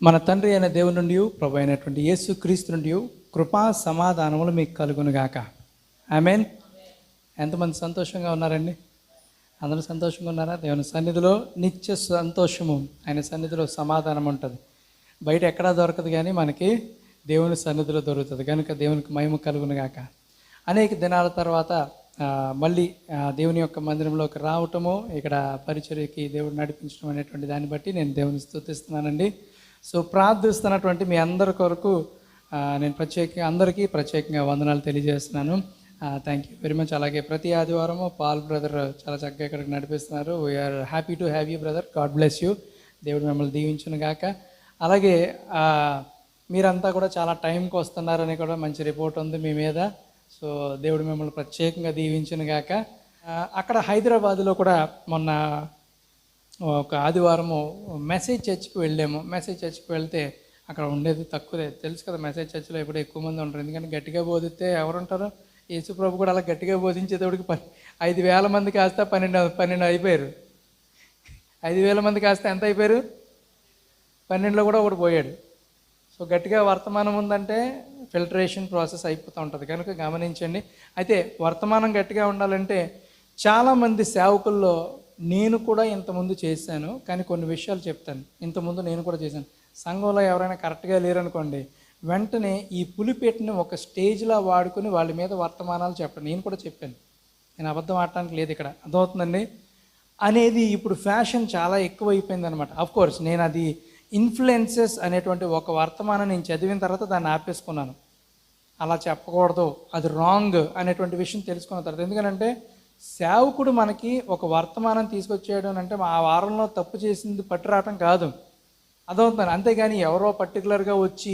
మన తండ్రి అయిన దేవుని నుండి ప్రభు అయినటువంటి యేసు క్రీస్తు నుండి కృపా సమాధానములు మీకు కలుగునుగాక. ఆమేన్. ఎంతమంది సంతోషంగా ఉన్నారండి? అందరూ సంతోషంగా ఉన్నారా? దేవుని సన్నిధిలో నిత్య సంతోషము, ఆయన సన్నిధిలో సమాధానం ఉంటుంది. బయట ఎక్కడా దొరకదు, కానీ మనకి దేవుని సన్నిధిలో దొరుకుతుంది. కనుక దేవునికి మహిమ కలుగునుగాక. అనేక దినాల తర్వాత మళ్ళీ దేవుని యొక్క మందిరంలోకి రావటము, ఇక్కడ పరిచర్యకి దేవుడు నడిపించడం అనేటువంటి దాన్ని బట్టి నేను దేవుని స్తుతిస్తున్నానండి. సో ప్రార్థిస్తున్నటువంటి మీ అందరి కొరకు నేను అందరికీ ప్రత్యేకంగా వందనాలు తెలియజేస్తున్నాను. Thank you very much. అలాగే ప్రతి ఆదివారము పాల్ బ్రదర్ చాలా చక్కగా ఇక్కడికి నడిపిస్తున్నారు. We are happy to have you brother. God bless you. దేవుడు మిమ్మల్ని దీవించును గాక. అలాగే మీరంతా కూడా చాలా టైంకి వస్తున్నారని కూడా మంచి రిపోర్ట్ ఉంది మీ మీద. సో దేవుడు మిమ్మల్ని ప్రత్యేకంగా దీవించును గాక. అక్కడ హైదరాబాద్లో కూడా మొన్న ఒక ఆదివారము మెసేజ్ చర్చ్కి వెళ్ళాము. మెసేజ్ చర్చ్కి వెళ్తే అక్కడ ఉండేది తక్కువే, తెలుసు కదా, మెసేజ్ చర్చ్లో ఎప్పుడు ఎక్కువ మంది ఉంటారు. ఎందుకంటే గట్టిగా బోధిస్తే ఎవరుంటారు? యేసు ప్రభు కూడా అలా గట్టిగా బోధించేటప్పటికి 5,000 మంది కాస్త 12 అయిపోయారు. 5,000 మంది కాస్త ఎంత అయిపోయారు? 12లో కూడా ఒకటి పోయాడు. సో గట్టిగా వర్తమానం ఉందంటే ఫిల్టరేషన్ ప్రాసెస్ అయిపోతూ ఉంటుంది, కనుక గమనించండి. అయితే వర్తమానం గట్టిగా ఉండాలంటే చాలామంది సేవకుల్లో నేను కూడా ఇంతకుముందు చేశాను, కానీ కొన్ని విషయాలు చెప్తాను. ఇంతకుముందు నేను కూడా చేశాను. సంఘంలో ఎవరైనా కరెక్ట్గా లేరనుకోండి, వెంటనే ఈ పులిపెట్టిని ఒక స్టేజ్లా వాడుకుని వాళ్ళ మీద వర్తమానాలు చెప్పండి. నేను కూడా చెప్పాను, నేను అబద్ధం ఆడటానికి లేదు ఇక్కడ, అర్థమవుతుందండి అనేది. ఇప్పుడు ఫ్యాషన్ చాలా ఎక్కువైపోయింది అనమాట. అఫ్కోర్స్ నేను అది ఇన్ఫ్లుయెన్సెస్ అనేటువంటి ఒక వర్తమానం నేను చదివిన తర్వాత దాన్ని ఆపేసుకున్నాను. అలా చెప్పకూడదు, అది రాంగ్ అనేటువంటి విషయం తెలుసుకున్న తర్వాత. ఎందుకంటే సేవకుడు మనకి ఒక వర్తమానం తీసుకొచ్చేయడం అంటే ఆ వారంలో తప్పు చేసింది పట్టి రావటం కాదు, అదవుతుంది. అంతేగాని ఎవరో పర్టికులర్గా వచ్చి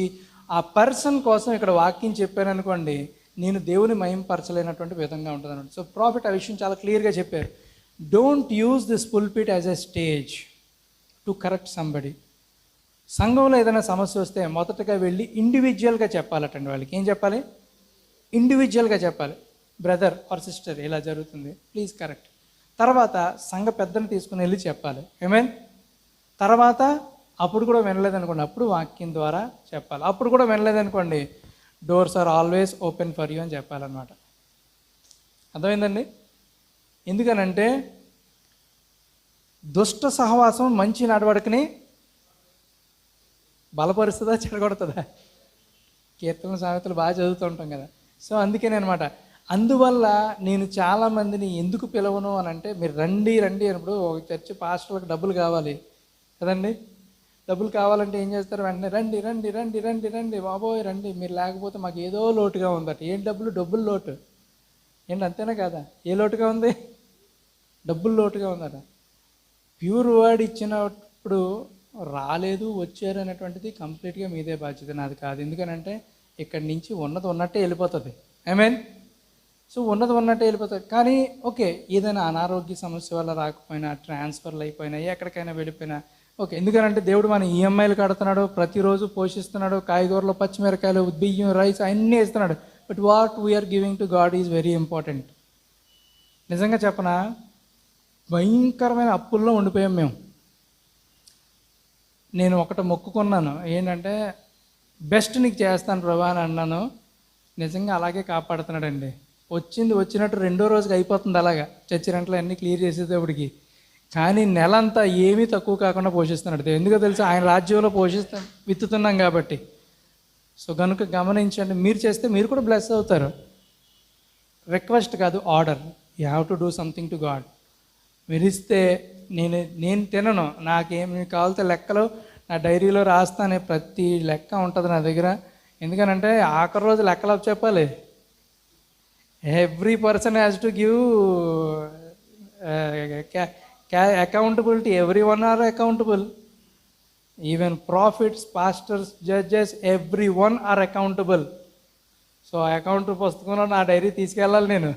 ఆ పర్సన్ కోసం ఇక్కడ వాక్యం చెప్పాను అనుకోండి, నేను దేవుని మహింపరచలేనటువంటి విధంగా ఉంటుంది అన్నమాట. సో ప్రాఫిట్ ఆ విషయం చాలా క్లియర్గా చెప్పారు. Don't use this pulpit as a stage to correct somebody. సంఘంలో ఏదైనా సమస్య వస్తే మొదటగా వెళ్ళి ఇండివిజువల్గా చెప్పాలటండి. వాళ్ళకి ఏం చెప్పాలి? ఇండివిజువల్గా చెప్పాలి. బ్రదర్ ఆర్ సిస్టర్ ఇలా జరుగుతుంది, ప్లీజ్ కరెక్ట్. తర్వాత సంఘ పెద్దను తీసుకుని వెళ్ళి చెప్పాలి. ఏమేన్? తర్వాత అప్పుడు కూడా వినలేదనుకోండి, అప్పుడు వాక్యం ద్వారా చెప్పాలి. అప్పుడు కూడా వినలేదనుకోండి, doors are always open for you అని చెప్పాలన్నమాట. అర్థమైందండి? ఎందుకనంటే దుష్ట సహవాసం మంచి నడవడికని బలపరుస్తుందా, చెడగొడుతుందా? కీర్తన సామెతలు బాగా చదువుతూ ఉంటాం కదా. సో అందుకనే అనమాట. అందువల్ల నేను చాలామందిని ఎందుకు పిలవను అని అంటే, మీరు రండి అన్నప్పుడు ఒక చర్చి పాస్టర్లకు డబ్బులు కావాలి కదండి. డబ్బులు కావాలంటే ఏం చేస్తారు? వెంటనే రండి రండి రండి రండి రండి బాబోయ్ రండి, మీరు లేకపోతే మాకు ఏదో లోటుగా ఉందట. ఏంటి డబ్బులు లోటు ఏంటి? అంతేనా కాదా? ఏ లోటుగా ఉంది? డబ్బులు లోటుగా ఉందట. ప్యూర్ వర్డ్ ఇచ్చినప్పుడు రాలేదు వచ్చారు అనేటువంటిది కంప్లీట్గా మీదే బాధ్యత, నాది కాదు. ఎందుకనంటే ఇక్కడి నుంచి ఉన్నది ఉన్నట్టే వెళ్ళిపోతుంది. ఐ మీన్ సో ఉన్నది ఉన్నట్టే వెళ్ళిపోతుంది. కానీ ఓకే, ఏదైనా అనారోగ్య సమస్య వల్ల రాకపోయినా, ట్రాన్స్ఫర్లు అయిపోయినా, ఎక్కడికైనా వెళ్ళిపోయినా ఓకే. ఎందుకనంటే దేవుడు మన ఈఎంఐలు కడుతున్నాడు, ప్రతిరోజు పోషిస్తున్నాడు, కాయగూరలు, పచ్చిమిరకాయలు, బియ్యం, రైస్ అన్నీ ఇస్తున్నాడు. But what we are giving to God is very important. నిజంగా చెప్పనా, భయంకరమైన అప్పుల్లో ఉండిపోయాం మేము. నేను ఒకటి మొక్కుకున్నాను, ఏంటంటే బెస్ట్ నీకు చేస్తాను ప్రభా అని అన్నాను. నిజంగా అలాగే కాపాడుతున్నాడండి. వచ్చినట్టు రెండో రోజుకి అయిపోతుంది అలాగా, చర్చి రెంట్లు అన్నీ క్లియర్ చేసేటప్పటికి. కానీ నెలంతా ఏమీ తక్కువ కాకుండా పోషిస్తున్నాడు. ఎందుకో తెలుసా? ఆయన రాజ్యంలో విత్తుతున్నాం కాబట్టి. సో కనుక గమనించండి, మీరు చేస్తే మీరు కూడా బ్లెస్ అవుతారు. రిక్వెస్ట్ కాదు, order. You have to do something to God. మీరు ఇస్తే నేను తినను, నాకేమి కావాలితే లెక్కలు నా డైరీలో రాస్తానే, ప్రతి లెక్క ఉంటుంది నా దగ్గర. ఎందుకనంటే ఆఖరి రోజు లెక్కలు చెప్పాలి. Every person has to give accountability. Every one or accountable. Even profits, pastors, judges, every one or accountable. So account పుస్తకంలో నా డైరీ తీసుకెళ్ళాలి నేను.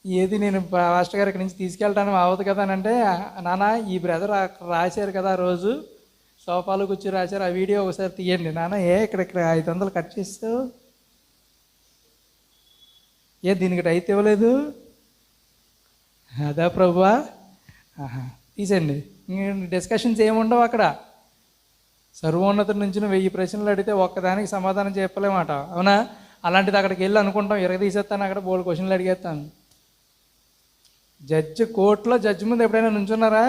ఏది నేను పాస్టర్ గారి ఇక్కడి నుంచి తీసుకెళ్ళడానికి అవ్వదు కదా అని అంటే, నాన్న ఈ బ్రదర్ రాశారు కదా రోజు సోఫాలో కూర్చొని రాశారు, ఆ వీడియో ఒకసారి తీయండి. నాన్న ఇక్కడ 500 కట్ చేస్తావు, దీనికి అయితే ఇవ్వలేదు, అదా ప్రభువా, తీసండి. డిస్కషన్స్ ఏముండవు అక్కడ. సర్వోన్నతుడి నుంచి 1000 ప్రశ్నలు అడిగితే ఒక్కదానికి సమాధానం చెప్పలేమాట, అవునా? అలాంటిది అక్కడికి వెళ్ళి అనుకుంటాం తీసేస్తాను, అక్కడ బోల్డ్ క్వశ్చన్లు అడిగేస్తాను. కోర్టులో జడ్జి ముందు ఎప్పుడైనా నుంచున్నారా?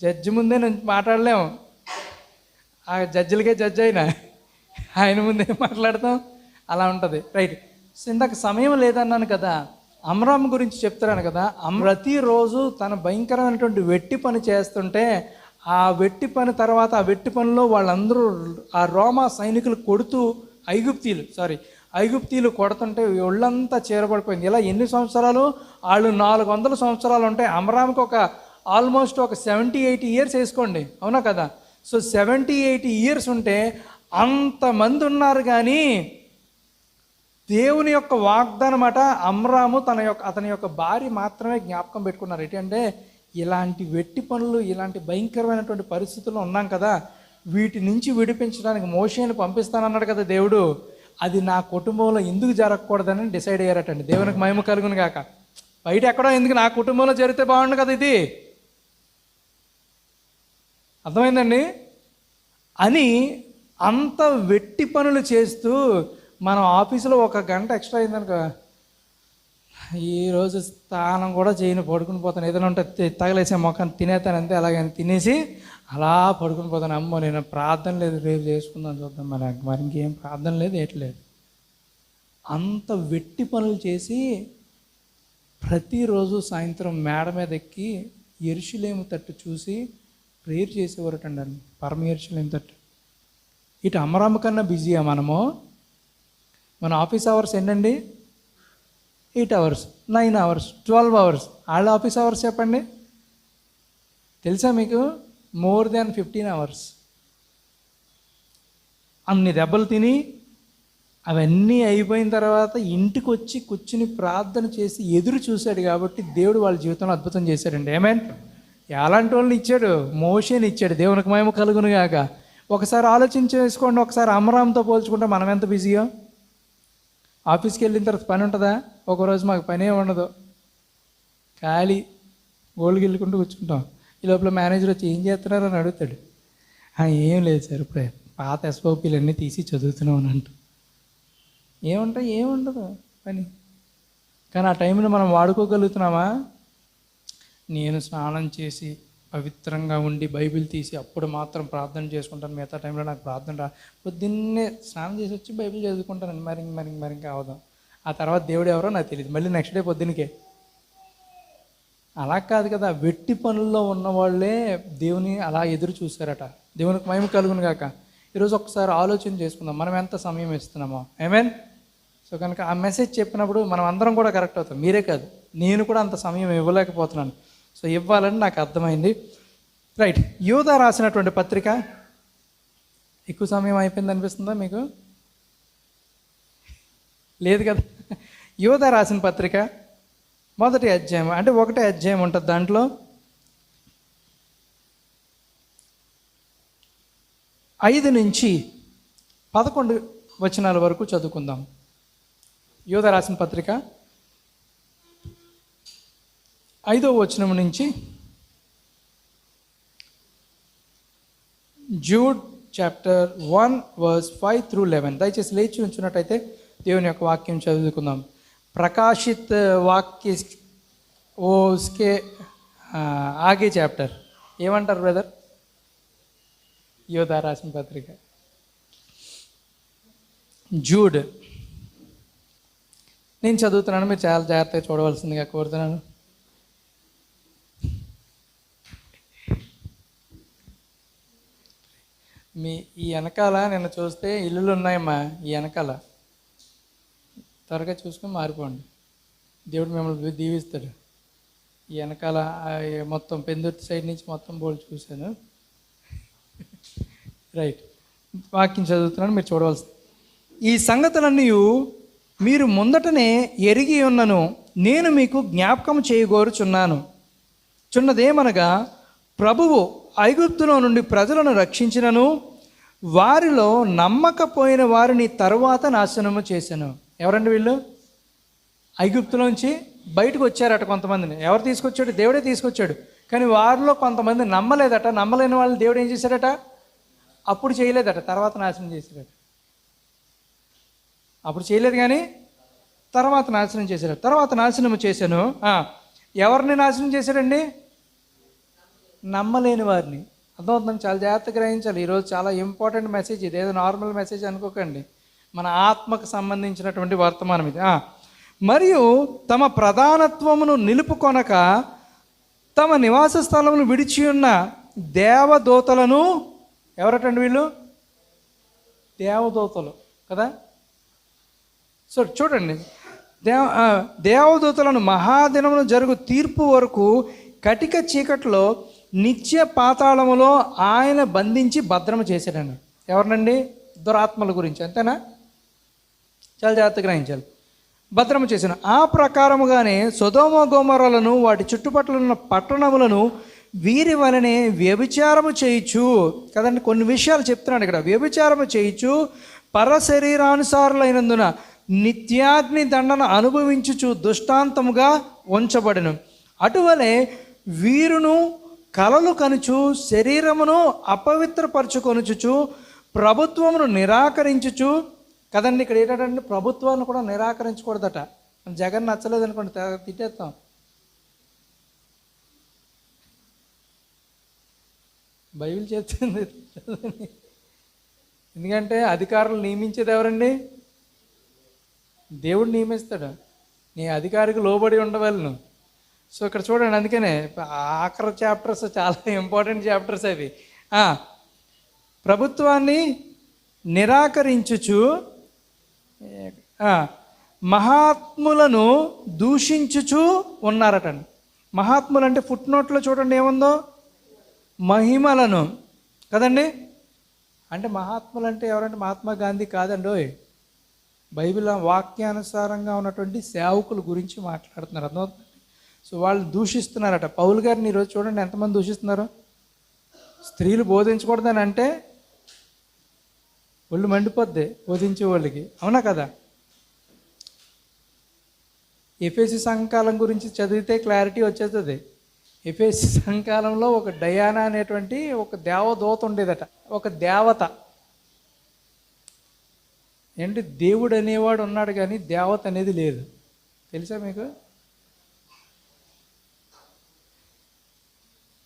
జడ్జి ముందే మాట్లాడలేము. ఆ జడ్జిలకే జడ్జి అయినా ఆయన ముందే మాట్లాడతాం, అలా ఉంటుంది. రైట్. సో ఇందాక సమయం లేదన్నాను కదా, అమ్రామ్ గురించి చెప్తున్నాను కదా. ప్రతిరోజు తన భయంకరమైనటువంటి వెట్టి పని చేస్తుంటే, ఆ వెట్టి పని తర్వాత ఆ వెట్టి పనిలో వాళ్ళందరూ ఆ రోమా సైనికులు కొడుతూ ఐగుప్తీలు కొడుతుంటే ఒళ్ళంతా చీరబడిపోయింది. ఇలా ఎన్ని సంవత్సరాలు? వాళ్ళు 400 సంవత్సరాలు ఉంటాయి. అమ్రామ్కి ఆల్మోస్ట్ ఒక 78 ఇయర్స్ వేసుకోండి, అవునా కదా? సో 78 ఇయర్స్ ఉంటే అంతమంది ఉన్నారు. కానీ దేవుని యొక్క వాగ్దానం అట, అమ్రాము అతని యొక్క భార్య మాత్రమే జ్ఞాపకం పెట్టుకున్నారు. ఏంటంటే ఇలాంటి వెట్టి పనులు, ఇలాంటి భయంకరమైనటువంటి పరిస్థితుల్లో ఉన్నాం కదా, వీటి నుంచి విడిపించడానికి మోషేని పంపిస్తానన్నాడు కదా దేవుడు. అది నా కుటుంబంలో ఎందుకు జరగకూడదని డిసైడ్ అయ్యారటండి. దేవునికి మహిమ కలుగును గాక. బయట ఎక్కడో ఎందుకు, నా కుటుంబంలో జరిగితే బాగుండు కదా ఇది, అర్థమైందండి? అని అంత వెట్టి పనులు చేస్తూ, మనం ఆఫీసులో 1 గంట ఎక్స్ట్రా అయిందనుకో, ఈరోజు స్నానం కూడా చేయను, పడుకుని పోతాను. ఏదైనా ఉంటే తగలేసే మొక్కను తినేస్తాను అంతే. అలాగని తినేసి అలా పడుకుని పోతాను. అమ్మో నేను ప్రార్థన లేదు, రేపు చేసుకుందాం చూద్దాం, మరి ఇంకేం ప్రార్థన లేదు, ఏట్లేదు. అంత వెట్టి పనులు చేసి ప్రతిరోజు సాయంత్రం మేడ మీద ఎక్కి యెరూషలేము తట్టు చూసి ప్రేయర్ చేసేవారటండి. పరమ యెరూషలేము తట్టు. ఇటు అమరామ కన్నా బిజీయా మనము? మన ఆఫీస్ అవర్స్ ఏంటండి? 8 అవర్స్, 9 అవర్స్, 12 అవర్స్. వాళ్ళ ఆఫీస్ అవర్స్ చెప్పండి, తెలుసా మీకు? More than 15 hours. అన్ని దెబ్బలు తిని అవన్నీ అయిపోయిన తర్వాత ఇంటికి వచ్చి కూర్చుని ప్రార్థన చేసి ఎదురు చూశాడు కాబట్టి దేవుడు వాళ్ళ జీవితంలో అద్భుతం చేశాడండి. ఆమేన్. ఎలాంటి వాళ్ళని ఇచ్చాడు? మోషేని ఇచ్చాడు. దేవునికి మహిమ కలుగును గాక. ఒకసారి ఆలోచించి వేసుకోండి, ఒకసారి అమరాంతో పోల్చుకుంటే మనం ఎంత బిజీయో. ఆఫీస్కి వెళ్ళిన తర్వాత పని ఉంటుందా? ఒకరోజు మాకు పనే ఉండదు, ఖాళీ గోల్డ్కి వెళ్ళుకుంటూ కూర్చుంటాం. ఈ లోపల మేనేజర్ వచ్చి ఏం చేస్తున్నారు అని అడుగుతాడు. ఏం లేదు సార్, ఇప్పుడే పాత ఎస్ఓపీలు అన్నీ తీసి చదువుతున్నాం అంట. ఏముండదు పని. కానీ ఆ టైంలో మనం వాడుకోగలుగుతున్నామా? నేను స్నానం చేసి పవిత్రంగా ఉండి బైబిల్ తీసి అప్పుడు మాత్రం ప్రార్థన చేసుకుంటాను, మిగతా టైంలో నాకు ప్రార్థన పొద్దున్నే స్నానం చేసి వచ్చి బైబిల్ చదువుకుంటానండి. మరి ఇంకా అవదాం. ఆ తర్వాత దేవుడు ఎవరో నాకు తెలియదు, మళ్ళీ నెక్స్ట్ డే పొద్దున్నకే. అలా కాదు కదా, వెట్టి పనుల్లో ఉన్నవాళ్ళే దేవుని అలా ఎదురు చూశారట. దేవునికి మహిమ కలుగును గాక. ఈరోజు ఒకసారి ఆలోచన చేసుకుందాం, మనం ఎంత సమయం ఇస్తున్నామో. ఆమేన్. సో కనుక ఆ మెసేజ్ చెప్పినప్పుడు మనం అందరం కూడా కరెక్ట్ అవుతాం. మీరే కాదు, నేను కూడా అంత సమయం ఇవ్వలేకపోతున్నాను. సో ఇవ్వాలని నాకు అర్థమైంది. రైట్. యూదా రాసినటువంటి పత్రిక. ఎక్కువ సమయం అయిపోయింది అనిపిస్తుందా మీకు? లేదు కదా. యూదా రాసిన పత్రిక 1వ అధ్యాయం, అంటే 1వ అధ్యాయం ఉంటుంది. దాంట్లో 5 నుంచి 11 వచనాల వరకు చదువుకుందాం. యూదా రాసిన పత్రిక 5వ వచనం నుంచి జూడ్ చాప్టర్ 1 వర్స్ 5 through 11. దయచేసి లేచి ఉంచున్నట్టయితే దేవుని యొక్క వాక్యం చదువుకుందాం. ప్రకాశిత్ వాక్య ఓస్కే ఆగే చాప్టర్ ఏమంటారు బ్రదర్? యూదా రాసిన పత్రిక జూడ్. నేను చదువుతున్నాను, మీరు చాలా జాగ్రత్తగా చూడవలసిందిగా కోరుతున్నాను. ఈ వెనకాల నిన్న చూస్తే ఇల్లులు ఉన్నాయమ్మా, ఈ వెనకాల త్వరగా చూసుకొని మారిపోండి, దేవుడు మిమ్మల్ని దీవిస్తాడు. ఈ వెనకాల మొత్తం పెందుర్తి సైడ్ నుంచి మొత్తం బోర్డు చూశాను. రైట్. వాక్యం చదువుతున్నాను, మీరు చూడవలసి. ఈ సంగతులన్నీ మీరు ముందటనే ఎరిగి ఉన్నను, నేను మీకు జ్ఞాపకం చేయగోరుచున్నాను. చున్నదేమనగా, ప్రభువు ఐగుప్తులో నుండి ప్రజలను రక్షించినను, వారిలో నమ్మకపోయిన వారిని తరువాత నాశనము చేశాను. ఎవరండి వీళ్ళు? ఐగుప్తులోంచి బయటకు వచ్చారట కొంతమందిని. ఎవరు తీసుకొచ్చాడు? దేవుడే తీసుకొచ్చాడు. కానీ వారిలో కొంతమంది నమ్మలేదట. నమ్మలేని వాళ్ళు దేవుడు ఏం చేశాడట? అప్పుడు చేయలేదట, తర్వాత నాశనం చేశాడట. అప్పుడు చేయలేదు కానీ తర్వాత నాశనం చేశాడు. తర్వాత నాశనం చేశాను. ఎవరిని నాశనం చేశాడండి? నమ్మలేని వారిని. అర్థమవుతుంది? చాలా జాగ్రత్తగా గ్రహించాలి. ఈరోజు చాలా ఇంపార్టెంట్ మెసేజ్ ఇది. ఏదో నార్మల్ మెసేజ్ అనుకోకండి, మన ఆత్మకు సంబంధించినటువంటి వర్తమానం ఇది. మరియు తమ ప్రధానత్వమును నిలుపుకొనక తమ నివాస స్థలమును విడిచి ఉన్న దేవదూతలను, ఎవరటండి వీళ్ళు? దేవదూతలు కదా. సో చూడండి, దేవదూతలను మహాదినమును జరుగు తీర్పు వరకు కటిక చీకట్లో నిత్య పాతాళములో ఆయన బంధించి భద్రము చేశాడండి. ఎవరినండి? దురాత్మల గురించి. అంతేనా? చాలా జాగ్రత్తగా గ్రహించాలి. భద్రము చేశాను. ఆ ప్రకారముగానే సొదొమ గొమొర్రాలను వాటి చుట్టుపక్కల ఉన్న పట్టణములను వీరి వలనే వ్యభిచారము చేయుచు కదండి. కొన్ని విషయాలు చెప్తున్నాడు ఇక్కడ. వ్యభిచారము చేయుచు పరశరీరానుసారులైనందున నిత్యాగ్ని దండన అనుభవించుచు దృష్టాంతముగా ఉంచబడెను. అటువలే వీరును కలలు కనుచు శరీరమును అపవిత్రపరచుకొనుచుచు ప్రభుత్వమును నిరాకరించుచు కదండి. ఇక్కడ ఏంటంటే ప్రభుత్వాన్ని కూడా నిరాకరించకూడదట. జగన్ నచ్చలేదు అనుకోండి, తిట్టేస్తాం. బైబిల్ చెప్తుంది. ఎందుకంటే అధికారులు నియమించేది ఎవరండి? దేవుడు నియమిస్తాడు. నీ అధికారికి లోబడి ఉండవలను. సో ఇక్కడ చూడండి, అందుకనే ఆఖరి చాప్టర్స్ చాలా ఇంపార్టెంట్ చాప్టర్స్ అవి. ప్రభుత్వాన్ని నిరాకరించుచు మహాత్ములను దూషించుచు ఉన్నారటండి. మహాత్ములు అంటే ఫుట్ నోట్లో చూడండి ఏముందో, మహిమలను కదండి. అంటే మహాత్ములు అంటే ఎవరంటే మహాత్మా గాంధీ కాదండి. బైబిల్ వాక్యానుసారంగా ఉన్నటువంటి సేవకుల గురించి మాట్లాడుతున్నారు. అర్థమవుతుంది? సో వాళ్ళు దూషిస్తున్నారట. పౌలు గారిని ఈరోజు చూడండి ఎంతమంది దూషిస్తున్నారు. స్త్రీలు బోధించకూడదని అంటే ఒళ్ళు మండిపోద్ది బోధించే వాళ్ళకి, అవునా కదా. ఎఫెసీ సంఘకాలం గురించి చదివితే క్లారిటీ వచ్చేస్తుంది. ఎఫెసీ సంఘకాలంలో ఒక డయానా అనేటువంటి ఒక దేవదూత ఉండేదట, ఒక దేవత. ఏంటి, దేవుడు అనేవాడు ఉన్నాడు కానీ దేవత అనేది లేదు. తెలుసా మీకు?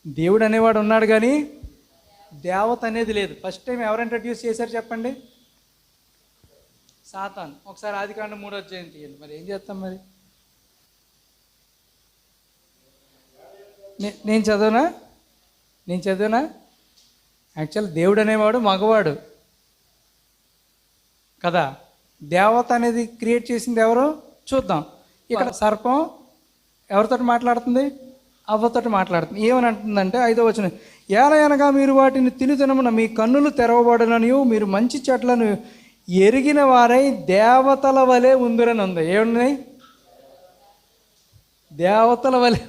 దేవుడు అనేవాడు ఉన్నాడు కానీ దేవత అనేది లేదు. ఫస్ట్ టైం ఎవరు ఇంట్రడ్యూస్ చేశారు చెప్పండి? సాతాన్. ఒకసారి ఆదికాండం 3వ అధ్యాయం తీయండి. మరి ఏం చేస్తాం మరి? నేను చదివినా యాక్చువల్ దేవుడు అనేవాడు మగవాడు కదా. దేవత అనేది క్రియేట్ చేసింది ఎవరు చూద్దాం. ఇక్కడ సర్పం ఎవరితో మాట్లాడుతుంది? అవ్వతోటి మాట్లాడుతుంది. ఏమని అంటుందంటే 5వ వచనం, ఏలయనగా మీరు వాటిని తినుదినమున మీ కన్నులు తెరవబడననియు మీరు మంచి చెట్లను ఎరిగిన వారై దేవతల వలె ఉందిరని ఉంది. ఏమున్నాయి? దేవతల వలె.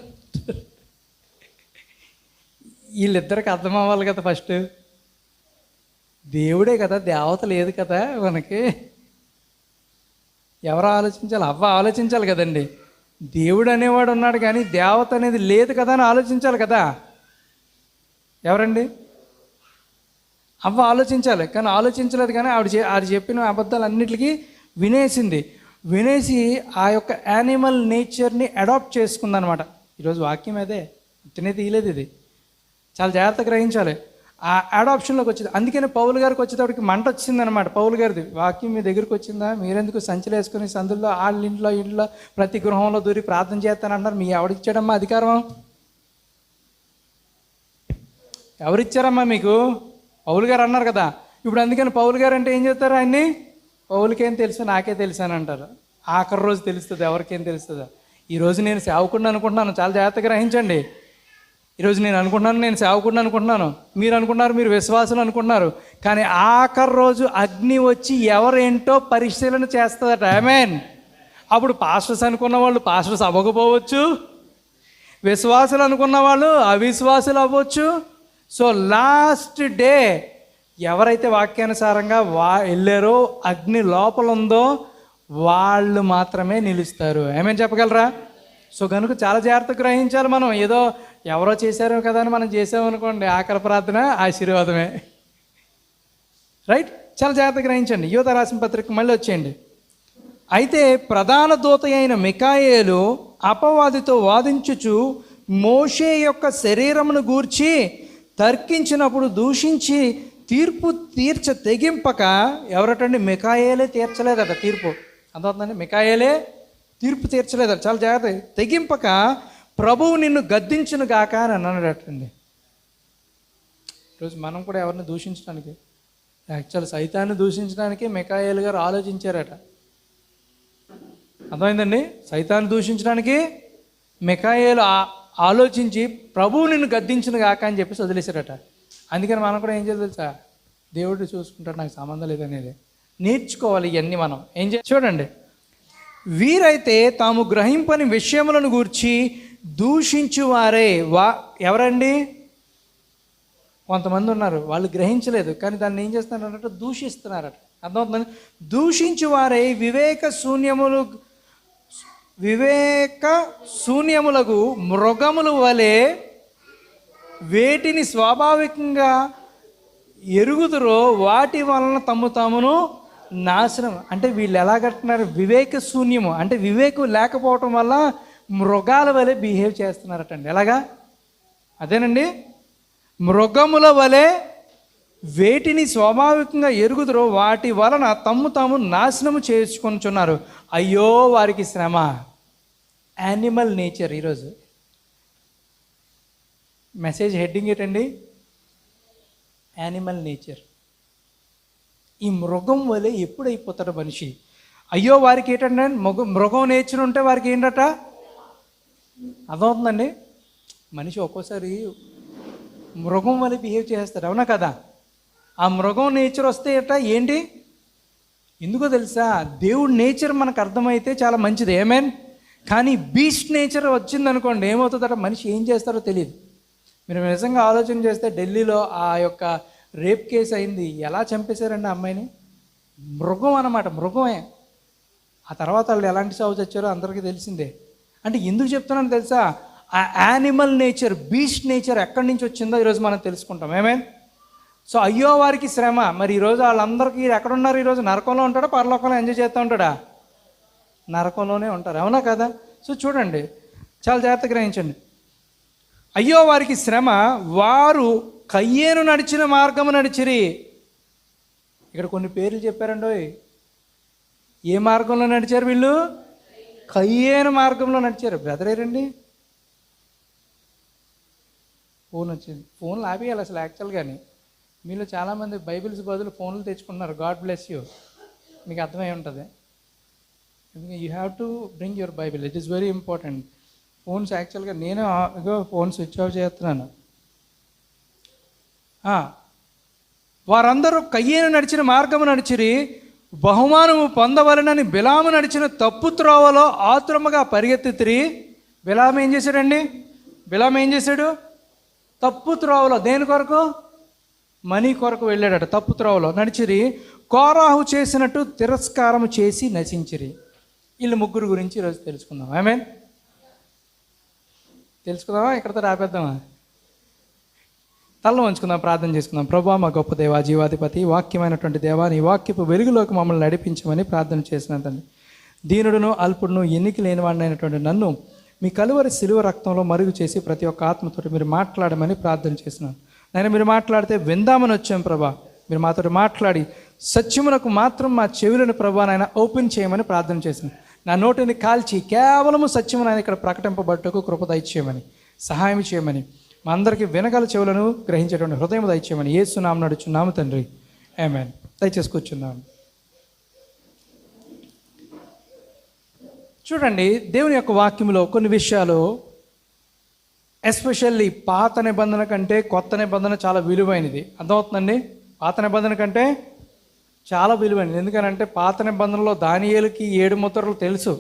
వీళ్ళిద్దరికి అర్థం అవ్వాలి కదా. ఫస్ట్ దేవుడే కదా, దేవత లేదు కదా మనకి. ఎవరు ఆలోచించాలి? అవ్వ ఆలోచించాలి కదండి. దేవుడు అనేవాడు ఉన్నాడు కానీ దేవత అనేది లేదు కదా అని ఆలోచించాలి కదా. ఎవరండి? అవ్వ ఆలోచించాలి కానీ ఆలోచించలేదు. కానీ ఆవిడ చెప్పిన అబద్ధాలు అన్నిటికీ వినేసి ఆ యొక్క యానిమల్ నేచర్ని అడాప్ట్ చేసుకుందనమాట. ఈరోజు వాక్యం అదే, తినే తీయలేదు. ఇది చాలా జాగ్రత్తగా గ్రహించాలి. ఆ అడాప్షన్లోకి వచ్చింది. అందుకని పౌలు గారికి వచ్చేటప్పటికి మంట వచ్చిందనమాట. పౌలు గారిది వాక్యం మీ దగ్గరికి వచ్చిందా? మీరెందుకు సంచులు వేసుకుని సందుల్లో వాళ్ళ ఇంట్లో ప్రతి గృహంలో దూరి ప్రార్థన చేస్తానంటారు. మీ ఎవరిచ్చాడమ్మా అధికారం? ఎవరిచ్చారమ్మా మీకు? పౌలు గారు అన్నారు కదా. ఇప్పుడు అందుకని పౌలు గారు అంటే ఏం చేస్తారు? ఆయన్ని పౌలుకేం తెలుసు, నాకే తెలుసు అని అంటారు. ఆఖరి రోజు తెలుస్తుంది ఎవరికేం తెలుస్తుందో. ఈరోజు నేను సేవకుడిని అనుకుంటున్నాను. చాలా జాగ్రత్తగా గ్రహించండి. ఈరోజు నేను అనుకుంటున్నాను నేను సేవకుడిని అనుకుంటున్నాను, మీరు అనుకుంటున్నారు మీరు విశ్వాసులు అనుకుంటున్నారు. కానీ ఆఖరి రోజు అగ్ని వచ్చి ఎవరేంటో పరిశీలన చేస్తుందట. ఆమేన్. అప్పుడు పాస్టర్స్ అనుకున్న వాళ్ళు పాస్టర్స్ అవ్వకపోవచ్చు, విశ్వాసులు అనుకున్న వాళ్ళు అవిశ్వాసులు అవ్వచ్చు. సో లాస్ట్ డే ఎవరైతే వాక్యానుసారంగా వెళ్ళారో, అగ్ని లోపల ఉందో వాళ్ళు మాత్రమే నిలుస్తారు. ఆమేన్ చెప్పగలరా? సో కనుక చాలా జాగ్రత్తగా గ్రహించాలి. మనం ఏదో ఎవరో చేశారు కదా అని మనం చేసామనుకోండి, ఆఖరి ప్రార్థన ఆశీర్వాదమే. రైట్, చాలా జాగ్రత్తగా గ్రహించండి. యోధ రాసిన పత్రిక మళ్ళీ వచ్చేయండి. అయితే ప్రధాన దూత అయిన మికాయేలు అపవాదితో వాదించుచు మోషే యొక్క శరీరమును గూర్చి తర్కించినప్పుడు దూషించి తీర్పు తెగింపక, ఎవరటండి? మికాయేలే తీర్చలేదట తీర్పు. అర్థమవుతుందండి? మికాయేలే తీర్పు తీర్చలేదట. చాలా జాగ్రత్త. తెగింపక ప్రభువు నిన్ను గద్దించును గాక అని అన్నాడటండి. ఈరోజు మనం కూడా ఎవరిని దూషించడానికి, యాక్చువల్ సైతాన్ని దూషించడానికి మికాయేలు గారు ఆలోచించారట. అర్థమైందండి? సైతాన్ని దూషించడానికి మికాయేలు ఆలోచించి ప్రభువు నిన్ను గద్దించును గాక అని చెప్పేసి వదిలేశారట. అందుకని మనం కూడా ఏం చేయాలి తెలుసా? దేవుడు చూసుకుంటాడు, నాకు సంబంధం లేదనేది నేర్చుకోవాలి. ఇవన్నీ మనం ఏం చేయాలి చూడండి. వీరైతే తాము గ్రహింపని విషయములను గూర్చి దూషించువారే. ఎవరండి? కొంతమంది ఉన్నారు, వాళ్ళు గ్రహించలేదు కానీ దాన్ని ఏం చేస్తున్నారంటే దూషిస్తున్నారట. అర్థమవుతుందని? దూషించువారే వివేక శూన్యములకు మృగముల వలె వేటిని స్వాభావికంగా ఎరుగుదురో వాటి వలన తమ్మును నాశనం. అంటే వీళ్ళు ఎలా కట్టున్నారు? వివేక శూన్యము అంటే వివేకం లేకపోవటం వల్ల మృగాల వలె బిహేవ్ చేస్తున్నారటండి. ఎలాగా? అదేనండి, మృగముల వలె వేటిని స్వాభావికంగా ఎరుగుదురో వాటి వలన తాము నాశనము చేసుకొనుచున్నారు. అయ్యో వారికి శ్రమ. Animal nature. ఈరోజు మెసేజ్ హెడ్డింగ్ ఏంటండి? Animal nature. ఈ మృగం వలె ఎప్పుడైపోతాడు మనిషి? అయ్యో వారికి ఏంటంటే మృగం నేచర్ ఉంటే వారికి ఏంటట? అర్థమవుతుందండి? మనిషి ఒక్కోసారి మృగం వలె బిహేవ్ చేస్తాడు, అవునా కదా? ఆ మృగం నేచర్ వస్తే ఏంటి? ఎందుకో తెలుసా? దేవుడి నేచర్ మనకు అర్థమైతే చాలా మంచిది. ఏమేన్? కానీ బీస్ట్ నేచర్ వచ్చిందనుకోండి, ఏమవుతుందట? మనిషి ఏం చేస్తారో తెలియదు. మీరు నిజంగా ఆలోచన చేస్తే ఢిల్లీలో ఆ యొక్క రేప్ కేసు అయింది. ఎలా చంపేశారండి ఆ అమ్మాయిని? మృగం అన్నమాట, మృగమే. ఆ తర్వాత వాళ్ళు ఎలాంటి సాగు చచ్చారో అందరికీ తెలిసిందే. అంటే ఎందుకు చెప్తున్నాను తెలుసా? ఆ యానిమల్ నేచర్, బీస్ట్ నేచర్ ఎక్కడి నుంచి వచ్చిందో ఈరోజు మనం తెలుసుకుంటాం. ఏమేన్? సో అయ్యో వారికి శ్రమ. మరి ఈరోజు వాళ్ళందరికీ ఎక్కడున్నారు? ఈరోజు నరకంలో ఉంటాడా, పరలోకంలో ఎంజాయ్ చేస్తూ ఉంటాడా? నరకంలోనే ఉంటారు, అవునా కదా? సో చూడండి, చాలా జాగ్రత్తగా గ్రహించండి. అయ్యో వారికి శ్రమ, వారు కయ్యేను నడిచిన మార్గము నడిచిరి. ఇక్కడ కొన్ని పేర్లు చెప్పారండో. ఏ మార్గంలో నడిచారు వీళ్ళు? కయ్యేను మార్గంలో నడిచారు. బ్రదర్ ఏరండి? ఫోన్ వచ్చింది. ఫోన్లు ఆపేయాలి అసలు యాక్చువల్గాని. మీలో చాలామంది బైబిల్స్ బదులు ఫోన్లు తెచ్చుకుంటున్నారు. God bless you. మీకు అర్థమై ఉంటుంది. You have to bring your Bible. It is very important. Phones యాక్చువల్గా నేను ఫోన్ స్విచ్ ఆఫ్ చేస్తున్నాను. వారందరూ కయ్యేను నడిచిన మార్గము నడిచిరి, బహుమానము పొందవలనని బిలాము నడిచిన తప్పు త్రోవలో ఆతురముగా పరిగెత్తితిరి. బిలాము ఏం చేశాడండి? బిలాము ఏం చేశాడు? తప్పు త్రోవలో. దేని కొరకు? మనీ కొరకు వెళ్ళాడట. తప్పు త్రోవలో నడిచిరి. కోరాహు చేసినట్టు తిరస్కారము చేసి నశించిరి. వీళ్ళు ముగ్గురు గురించి ఈరోజు తెలుసుకుందాం. ఆమేన్. తెలుసుకుందామా? ఇక్కడితో ఆపేద్దామా? తలలో ఉంచుకుందాం, ప్రార్థన చేసుకుందాం. ప్రభువా, మా గొప్ప దేవా, జీవాధిపతి, వాక్యమైనటువంటి దేవా, నీ వాక్యపు వెలుగులోకి మమ్మల్ని నడిపించమని ప్రార్థన చేసిన తండ్రి. దీనుడును అల్పుడును ఎన్నిక లేనివాడినైనటువంటి నన్ను మీ కలువరి శిలువ రక్తంలో మరుగు చేసి ప్రతి ఒక్క ఆత్మతో మీరు మాట్లాడమని ప్రార్థన చేసినాను. నేను మీరు మాట్లాడితే విందామని వచ్చాం ప్రభా. మీరు మాతో మాట్లాడి సత్యమునకు మాత్రం మా చెవులను ప్రభా నాయన ఓపెన్ చేయమని ప్రార్థన చేశాను. నా నోటిని కాల్చి కేవలము సత్యమును ఆయన ఇక్కడ ప్రకటింపబట్టుకు కృప దయచేయమని, సహాయం చేయమని, మా అందరికీ వినగల చెవులను గ్రహించేటువంటి హృదయం దయచేయమని యేసు నామమున నడుచున్నాము తండ్రి. ఆమేన్. దయచేసి కూర్చున్నాము. చూడండి, దేవుని యొక్క వాక్యంలో కొన్ని విషయాలు ఎస్పెషల్లీ పాత నిబంధన కంటే కొత్త నిబంధన చాలా విలువైనది. అర్థమవుతుందండి? పాత నిబంధన కంటే చాలా విలువైనది. ఎందుకనంటే పాత నిబంధనలో దానియేలుకి 7 ముద్రలు తెలుసు.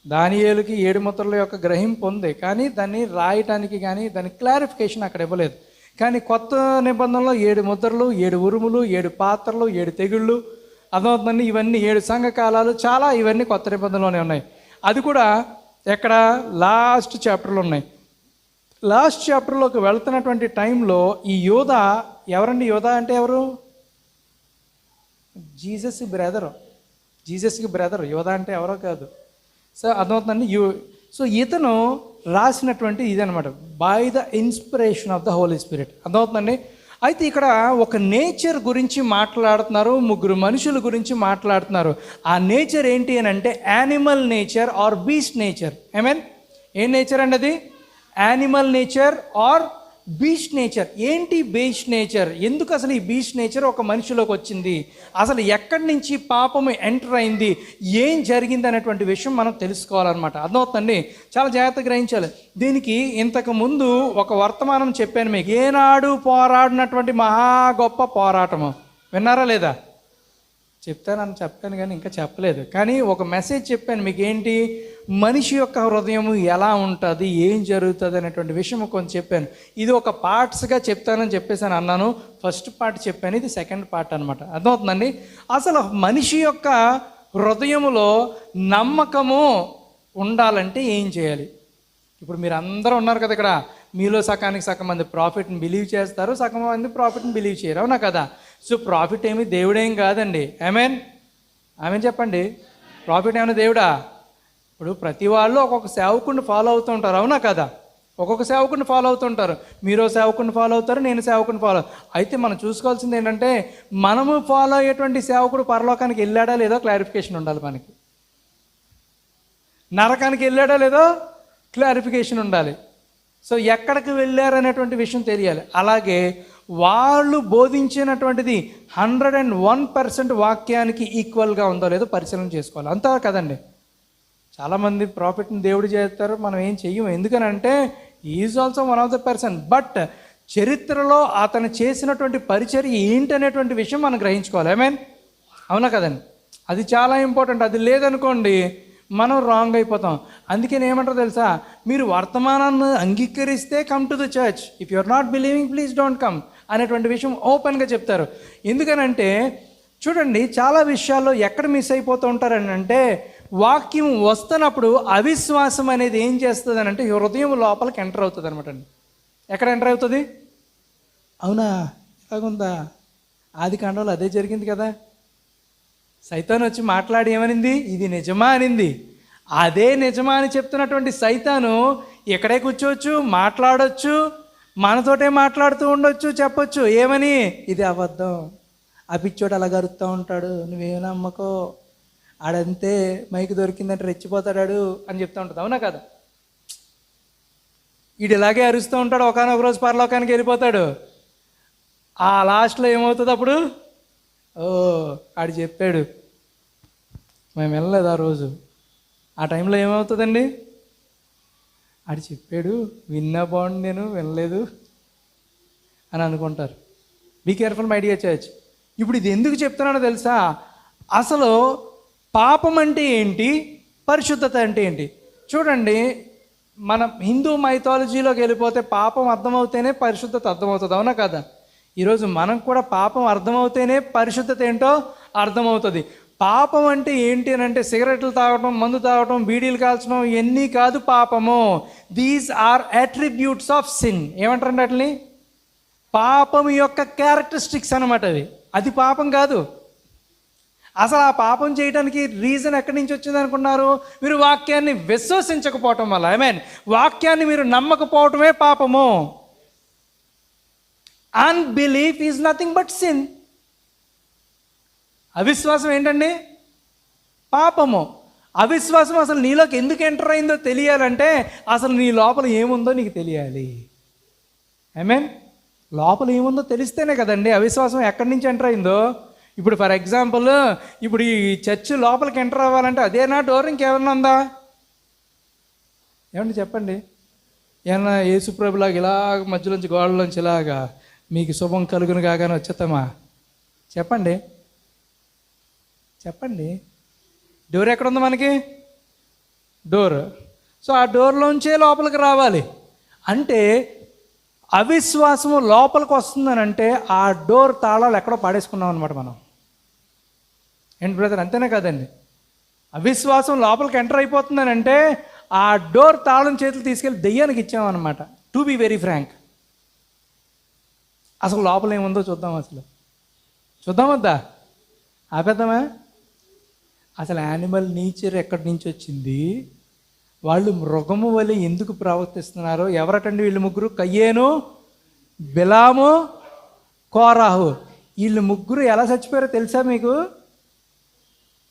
దానియేలుకి 7 ముద్రల యొక్క గ్రహింపు ఉంది, కానీ దాన్ని రాయటానికి కానీ దాని క్లారిఫికేషన్ అక్కడ ఇవ్వలేదు. కానీ కొత్త నిబంధనలో 7 ముద్రలు, 7 ఉరుములు, 7 పాత్రలు, 7 తెగుళ్ళు, అర్థమవుతుందండి? ఇవన్నీ 7 సంఘకాలాలు, చాలా ఇవన్నీ కొత్త నిబంధనలోనే ఉన్నాయి. అది కూడా ఎక్కడ? లాస్ట్ చాప్టర్లో ఉన్నాయి. లాస్ట్ చాప్టర్లోకి వెళ్తున్నటువంటి టైంలో ఈ యోధ ఎవరండి? యోధ అంటే ఎవరు? జీసస్కి బ్రదర్ యోధ అంటే ఎవరో కాదు. సో అర్థమవుతుందండి. సో ఇతను రాసినటువంటి ఇదనమాట, by the inspiration of the Holy Spirit. అర్థమవుతుందండి. అయితే ఇక్కడ ఒక నేచర్ గురించి మాట్లాడుతున్నారు, ముగ్గురు మనుషుల గురించి మాట్లాడుతున్నారు. ఆ నేచర్ ఏంటి అని అంటే animal nature or beast nature. ఏం నేచర్ అండి అది? Animal nature or beast nature. ఏంటి బీస్ట్ నేచర్? ఎందుకు అసలు ఈ బీస్ట్ నేచర్ ఒక మనిషిలోకి వచ్చింది? అసలు ఎక్కడి నుంచి పాపము ఎంటర్ అయింది? ఏం జరిగింది అనేటువంటి విషయం మనం తెలుసుకోవాలన్నమాట. అర్థమవుతుందండి. చాలా జాగ్రత్తగా గ్రహించాలి. దీనికి ఇంతకు ముందు ఒక వర్తమానం చెప్పాను మీకు, ఏనాడు పోరాడినటువంటి మహా గొప్ప పోరాటము. విన్నారా లేదా? చెప్పాను కానీ ఇంకా చెప్పలేదు. కానీ ఒక మెసేజ్ చెప్పాను మీకు. ఏంటి? మనిషి యొక్క హృదయం ఎలా ఉంటుంది, ఏం జరుగుతుంది అనేటువంటి విషయం కొంచెం చెప్పాను. ఇది ఒక పార్ట్స్గా చెప్తానని చెప్పేసాను అన్నాను. ఫస్ట్ పార్ట్ చెప్పాను, ఇది సెకండ్ పార్ట్ అనమాట. అర్థమవుతుందండి. అసలు మనిషి యొక్క హృదయములో నమ్మకము ఉండాలంటే ఏం చేయాలి? ఇప్పుడు మీరు అందరూ ఉన్నారు కదా ఇక్కడ, మీలో సకానికి సగం మంది ప్రాఫిట్ని బిలీవ్ చేస్తారు, సగం మంది ప్రాఫిట్ని బిలీవ్ చేయరు, అవునా కదా? సో ప్రాఫిట్ ఏమి దేవుడేం కాదండి. ఆమెన్ చెప్పండి. ప్రాఫిట్ ఏమైనా దేవుడా? ఇప్పుడు ప్రతి వాళ్ళు ఒక్కొక్క సేవకుడిని ఫాలో అవుతూ ఉంటారు, అవునా కదా? ఒక్కొక్క సేవకుడిని ఫాలో అవుతుంటారు. మీరు సేవకుడిని ఫాలో అవుతారు, నేను సేవకుడిని ఫాలో. అయితే మనం చూసుకోవాల్సింది ఏంటంటే, మనము ఫాలో అయ్యేటువంటి సేవకుడు పరలోకానికి వెళ్ళాడా లేదో క్లారిఫికేషన్ ఉండాలి మనకి. నరకానికి వెళ్ళాడా లేదో క్లారిఫికేషన్ ఉండాలి. సో ఎక్కడికి వెళ్ళారనేటువంటి విషయం తెలియాలి. అలాగే వాళ్ళు బోధించినటువంటిది 101% వాక్యానికి ఈక్వల్గా ఉందో లేదో పరిశీలన చేసుకోవాలి. అంతా కదండి. చాలామంది ప్రాఫిట్ని దేవుడు చేస్తారు, మనం ఏం చెయ్యము. ఎందుకనంటే is also one of the person. But చరిత్రలో అతను చేసినటువంటి పరిచర్య ఏంటనేటువంటి విషయం మనం గ్రహించుకోవాలి. అవునా కదండి? అది చాలా ఇంపార్టెంట్. అది లేదనుకోండి మనం రాంగ్ అయిపోతాం. అందుకే ఏమంటారో తెలుసా? మీరు వర్తమానాన్ని అంగీకరిస్తే come to the church, if you are not believing please don't come అనేటువంటి విషయం ఓపెన్గా చెప్తారు. ఎందుకనంటే చూడండి, చాలా విషయాల్లో ఎక్కడ మిస్ అయిపోతూ ఉంటారని అంటే, వాక్యం వస్తున్నప్పుడు అవిశ్వాసం అనేది ఏం చేస్తుంది అని అంటే హృదయం లోపలికి ఎంటర్ అవుతుంది అనమాట అండి. ఎక్కడ ఎంటర్ అవుతుంది? అవునా, ఎలాగుందా? ఆది కాండంలో అదే జరిగింది కదా. సైతాను వచ్చి మాట్లాడి ఏమనింది? ఇది నిజమా అనింది. అదే నిజమా అని చెప్తున్నటువంటి సైతాను ఎక్కడే కూర్చోవచ్చు, మాట్లాడవచ్చు, మనతోటే మాట్లాడుతూ ఉండొచ్చు, చెప్పొచ్చు ఏమని? ఇది అబద్ధం, ఆ పిచ్చోడు అలా గరుస్తూ ఉంటాడు, నువ్వేం నమ్మకో, ఆడంతే మైకి దొరికిందంటే రెచ్చిపోతాడు అని చెప్తూ ఉంటుంది, అవునా కదా? వీడు ఇలాగే అరుస్తూ ఉంటాడు, ఒకనొక రోజు పరలోకానికి వెళ్ళిపోతాడు. ఆ లాస్ట్లో ఏమవుతుంది అప్పుడు? ఓ ఆడు చెప్పాడు, మేము వెళ్ళలేదు ఆ రోజు. ఆ టైంలో ఏమవుతుందండి? ఆడు చెప్పాడు, విన్నా బాగుండు, నేను వినలేదు అని అనుకుంటారు. Be careful my dear church. ఇప్పుడు ఇది ఎందుకు చెప్తున్నానో తెలుసా? అసలు పాపం అంటే ఏంటి, పరిశుద్ధత అంటే ఏంటి? చూడండి, మనం హిందూ మైథాలజీలోకి వెళ్ళిపోతే పాపం అర్థమవుతేనే పరిశుద్ధత అర్థమవుతుంది, అవునా కదా? ఈరోజు మనం కూడా పాపం అర్థమవుతేనే పరిశుద్ధత ఏంటో అర్థమవుతుంది. పాపం అంటే ఏంటి అని అంటే సిగరెట్లు తాగటం, మందు తాగటం, బీడీలు కాల్చడం ఇవన్నీ కాదు పాపము. These are attributes of sin. ఏమంటారండి వాటిని? పాపం యొక్క క్యారెక్టరిస్టిక్స్ అనమాట అవి. అది పాపం కాదు. అసలు ఆ పాపం చేయడానికి రీజన్ ఎక్కడి నుంచి వచ్చింది అనుకున్నారు? మీరు వాక్యాన్ని విశ్వసించకపోవటం వల్ల. వాక్యాన్ని మీరు నమ్మకపోవటమే పాపము. Unbelief is nothing but sin. అవిశ్వాసం ఏంటండి? పాపము. అవిశ్వాసం అసలు నీలోకి ఎందుకు ఎంటర్ అయిందో తెలియాలంటే అసలు నీ లోపల ఏముందో నీకు తెలియాలి. లోపల ఏముందో తెలిస్తేనే కదండి అవిశ్వాసం ఎక్కడి నుంచి ఎంటర్ అయిందో. ఇప్పుడు ఫర్ ఎగ్జాంపుల్, ఇప్పుడు ఈ చర్చ్ లోపలికి ఎంటర్ అవ్వాలంటే అదేనా డోర్, ఇంకేమన్నా ఉందా? ఏమండి చెప్పండి. ఏమన్నా యేసుప్రభులాగా ఇలాగ మధ్యలోంచి గోడలోంచి ఇలాగా మీకు శుభం కలుగును కాగానే వచ్చేస్తామా? చెప్పండి చెప్పండి. డోర్ ఎక్కడుంది మనకి? డోర్. సో ఆ డోర్లోంచే లోపలికి రావాలి. అంటే అవిశ్వాసము లోపలికి వస్తుందని అంటే ఆ డోర్ తాళాలు ఎక్కడో పాడేసుకున్నాం అనమాట మనం. ఏంటి బ్రదర్, అంతేనే కదండి? అవిశ్వాసం లోపలికి ఎంటర్ అయిపోతుందని అంటే ఆ డోర్ తాళం చేతులు తీసుకెళ్ళి దెయ్యానికి ఇచ్చామన్నమాట. To be very frank. అసలు లోపల ఏముందో చూద్దాం, అసలు చూద్దాం వద్దా? ఆపేద్దామా? అసలు యానిమల్ నేచర్ ఎక్కడి నుంచి వచ్చింది, వాళ్ళు మృగము వలె ఎందుకు ప్రవర్తిస్తున్నారో ఎవరటండి వీళ్ళు ముగ్గురు? కయ్యేను, బిలాము, కోరాహు. వీళ్ళు ముగ్గురు ఎలా చచ్చిపోయారో తెలుసా మీకు?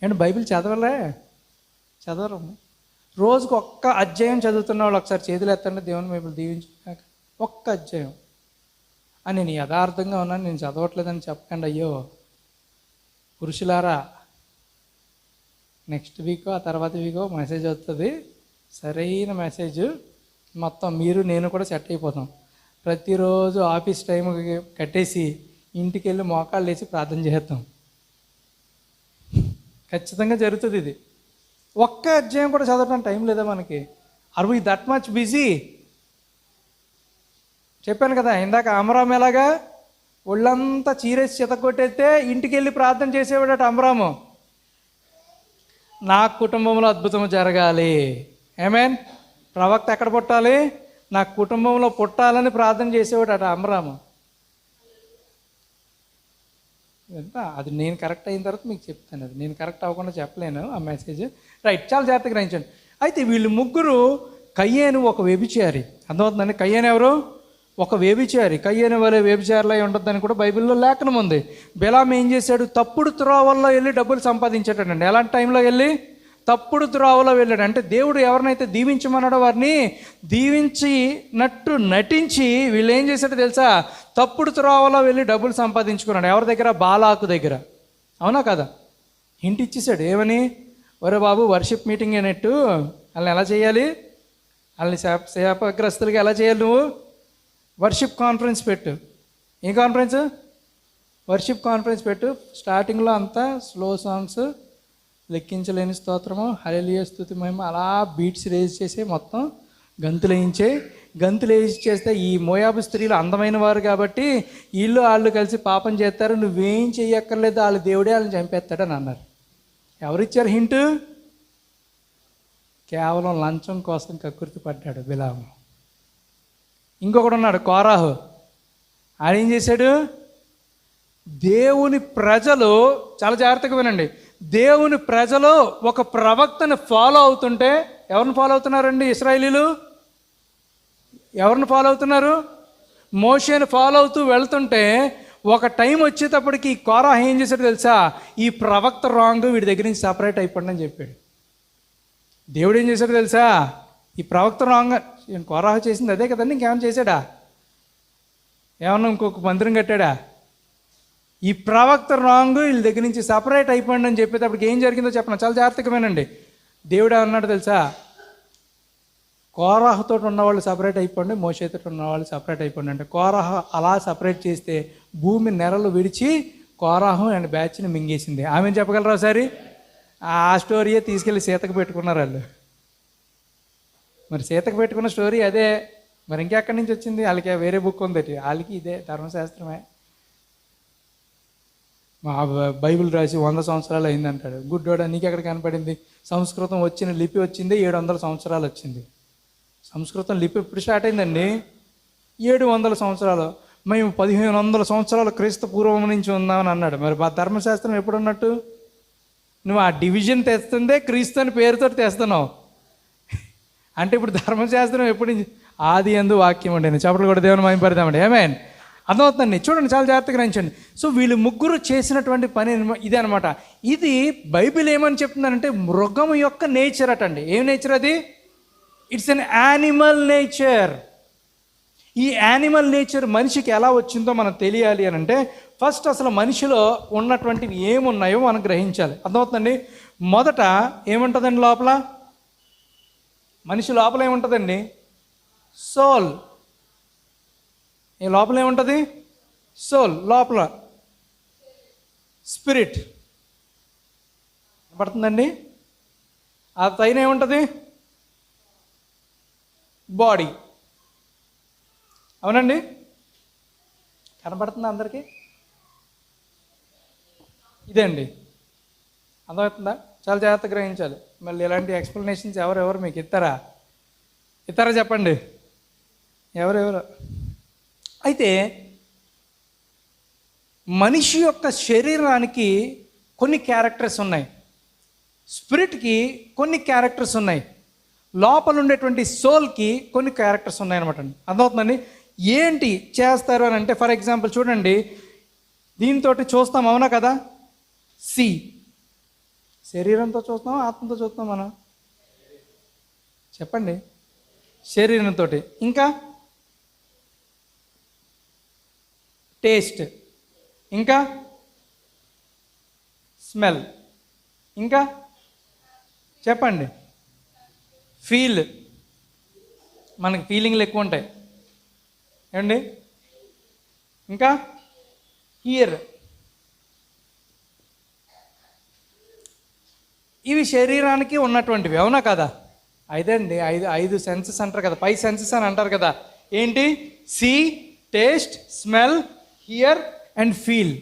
ఏంటి బైబిల్ చదవరు. రోజుకు ఒక్క అధ్యాయం చదువుతున్న వాళ్ళు ఒకసారి చేతులు ఎత్తండి, దేవుని బైబిల్ దీవించాక. ఒక్క అధ్యాయం. అని నేను యథార్థంగా ఉన్నాను, నేను చదవట్లేదని చెప్పకండి. అయ్యో పురుషులారా, నెక్స్ట్ వీకో ఆ తర్వాత వీకో మెసేజ్ వస్తుంది, సరైన మెసేజ్. మొత్తం మీరు నేను కూడా సెట్ అయిపోతాం. ప్రతిరోజు ఆఫీస్ టైంకి కట్టేసి ఇంటికి వెళ్ళి మోకాళ్ళు వేసి ప్రార్థన చేస్తాం. ఖచ్చితంగా జరుగుతుంది ఇది. ఒక్క అధ్యాయం కూడా చదవడానికి టైం లేదా మనకి? Are we that much busy? చెప్పాను కదా ఇందాక, అమరాము ఎలాగా ఒళ్ళంతా చీరేసి చితకొట్టేస్తే ఇంటికి వెళ్ళి ప్రార్థన చేసేవాడట అమరాము. నా కుటుంబంలో అద్భుతం జరగాలి, ఆమేన్. ప్రవక్త ఎక్కడ పుట్టాలి? నా కుటుంబంలో పుట్టాలని ప్రార్థన చేసేవాడట అమరాము. అది నేను కరెక్ట్ అయిన తర్వాత మీకు చెప్తాను. అది నేను కరెక్ట్ అవ్వకుండా చెప్పలేను ఆ మెసేజ్. రైట్, చాలా జాగ్రత్తగా గ్రహించండి. అయితే వీళ్ళు ముగ్గురు, కయ్యేను ఒక వ్యభిచారి. అర్థమవుతుందండి? కయ్యేను ఎవరు? ఒక వ్యభిచారి. కయ్యేను వలె వ్యభిచారులై ఉంటుందని కూడా బైబిల్లో లేఖనం ఉంది. బిలాం ఏం చేశాడు? తప్పుడు త్రోవల్లో వెళ్ళి డబ్బులు సంపాదించేటాడండి. ఎలాంటి టైంలో వెళ్ళి? తప్పుడు త్రోవలో వెళ్ళాడు. అంటే దేవుడు ఎవరినైతే దీవించమన్నాడో వారిని దీవించినట్టు నటించి వీళ్ళు ఏం చేశాడో తెలుసా? తప్పుడు త్రోవలో వెళ్ళి డబ్బులు సంపాదించుకున్నాడు. ఎవరి దగ్గర? బాలాకు దగ్గర. అవునా కదా? హింట్ ఇచ్చేసాడు. ఏమని? ఒరే బాబు, వర్షిప్ మీటింగ్ అయినట్టు వాళ్ళని ఎలా చేయాలి, వాళ్ళని శాపగ్రస్తులుగా ఎలా చేయాలి, నువ్వు వర్షిప్ కాన్ఫరెన్స్ పెట్టు. ఏ కాన్ఫరెన్స్? వర్షిప్ కాన్ఫరెన్స్ పెట్టు. స్టార్టింగ్లో అంతా స్లో సాంగ్స్, లెక్కించలేని స్తోత్రము, హల్లెలూయా, స్తుతి, మహిమ, అలా బీట్స్ రేజ్ చేసి మొత్తం గంతులు వేయించి చేస్తే ఈ మోయాబు స్త్రీలు అందమైన వారు కాబట్టి వీళ్ళు వాళ్ళు కలిసి పాపం చేస్తారు, నువ్వేం చెయ్యక్కర్లేదు, వాళ్ళు దేవుడే వాళ్ళని చంపేస్తాడని అన్నారు. ఎవరిచ్చారు హింటు? కేవలం లంచం కోసం కక్కుర్తి పడ్డాడు బిలాము. ఇంకొకడు ఉన్నాడు, కోరాహు. ఆయన ఏం చేశాడు? దేవుని ప్రజలు, చాలా జాగ్రత్తగా వినండి, దేవుని ప్రజలు ఒక ప్రవక్తను ఫాలో అవుతుంటే, ఎవరిని ఫాలో అవుతున్నారండి ఇశ్రాయేలీలు? ఎవరిని ఫాలో అవుతున్నారు? మోషేని ఫాలో అవుతూ వెళ్తుంటే ఒక టైం వచ్చేటప్పటికి కోరాహు ఏం చేశాడు తెలుసా? ఈ ప్రవక్త రాంగ్, వీడి దగ్గర నుంచి సపరేట్ అయిపోండి అని చెప్పాడు. దేవుడు ఏం చేశాడు తెలుసా? ఈ ప్రవక్త రాంగ్, కోరాహు చేసింది అదే కదండి, ఇంకేమైనా చేశాడా? ఏమన్నా ఇంకొక మందిరం కట్టాడా? ఈ ప్రవక్త రాంగ్, వీళ్ళ దగ్గర నుంచి సపరేట్ అయిపోండి అని చెప్పేటప్పటికి ఏం జరిగిందో చెప్పను, చాలా జాగ్రత్తగా వినండి. దేవుడు అన్నాడు తెలుసా? కోరాహుతో ఉన్నవాళ్ళు సపరేట్ అయిపోండి, మోషేతో ఉన్నవాళ్ళు సపరేట్ అయిపోండి అంటే, కోరాహు అలా సపరేట్ చేస్తే భూమి నెరలు విడిచి కోరాహు అండ్ బ్యాచ్ని మింగేసింది. ఆమె చెప్పగలరా ఒకసారి? ఆ స్టోరీయే తీసుకెళ్ళి సీతకు పెట్టుకున్నారు వాళ్ళు. మరి సీతకు పెట్టుకున్న స్టోరీ అదే, మరి ఇంకెక్కడి నుంచి వచ్చింది? వాళ్ళకి వేరే బుక్ ఉంది, వాళ్ళకి ఇదే ధర్మశాస్త్రమే. మా బైబిల్ రాసి 100 సంవత్సరాలు అయిందంటాడు. గుడ్డోడా, నీకెక్కడ కనపడింది? సంస్కృతం వచ్చిన లిపి వచ్చింది 700 సంవత్సరాలు వచ్చింది. సంస్కృతం లిపి ఎప్పుడు స్టార్ట్ అయిందండి? 700 సంవత్సరాలు. మేము 1500 సంవత్సరాలు క్రీస్తు పూర్వం నుంచి ఉన్నామని అన్నాడు. మరి ధర్మశాస్త్రం ఎప్పుడు ఉన్నట్టు? నువ్వు ఆ డివిజన్ తెస్తుందే క్రీస్తు అని పేరుతో తెస్తున్నావు. అంటే ఇప్పుడు ధర్మశాస్త్రం ఎప్పుడు నుంచి? ఆది యందు వాక్యం ఉండేది. చెప్పలు కూడా దేవుని మహిమపడదామండి. ఆమేన్. అర్థమవుతుందండి. చూడండి, చాలా జాగ్రత్తగా గ్రహించండి. సో వీళ్ళు ముగ్గురు చేసినటువంటి పని ఇదే అనమాట. ఇది బైబిల్ ఏమని చెప్తుందంటే మృగం యొక్క నేచర్ అటండి. ఏం నేచర్ అది? It's an animal nature. ఈ యానిమల్ నేచర్ మనిషికి ఎలా వచ్చిందో మనకు తెలియాలి అని అంటే, ఫస్ట్ అసలు మనిషిలో ఉన్నటువంటివి ఏమున్నాయో మనం గ్రహించాలి. అర్థమవుతుందండి. మొదట ఏముంటుందండి లోపల? మనిషి లోపల ఏముంటుందండి? సోల్. ఈ లోపల ఏముంటుంది? సోల్. లోపల స్పిరిట్ పడుతుందండి. ఆ పైన ఏముంటుంది? బాడీ. అవునండి, కనపడుతుందా అందరికీ? ఇదే అండి. అర్థమవుతుందా? చాలా జాగ్రత్తగా గ్రహించాలి. మళ్ళీ ఇలాంటి ఎక్స్ప్లెనేషన్స్ ఎవరెవరు మీకు ఇస్తారా చెప్పండి. ఎవరెవరు? అయితే మనిషి యొక్క శరీరానికి కొన్ని క్యారెక్టర్స్ ఉన్నాయి, స్పిరిట్కి కొన్ని క్యారెక్టర్స్ ఉన్నాయి, లోపల ఉండేటువంటి సోల్కి కొన్ని క్యారెక్టర్స్ ఉన్నాయన్నమాట అండి. అర్థమవుతుందండి? ఏంటి చేస్తారు అని అంటే, ఫర్ ఎగ్జాంపుల్ చూడండి, దీంతో చూస్తాం, అవునా కదా? సి, శరీరంతో చూస్తాం, ఆత్మతో చూస్తాం మనం, చెప్పండి. శరీరంతో. ఇంకా టేస్ట్, ఇంకా స్మెల్, ఇంకా చెప్పండి ఫీల్. మనకి ఫీలింగ్లు ఎక్కువ ఉంటాయి ఏమండి? ఇంకా హియర్. ఇవి శరీరానికి ఉన్నటువంటివి, అవునా కదా? ఐదండి, ఐదు సెన్సెస్ అంటారు కదా, 5 సెన్సెస్ అని అంటారు కదా. ఏంటి? See, taste, smell, hear and feel.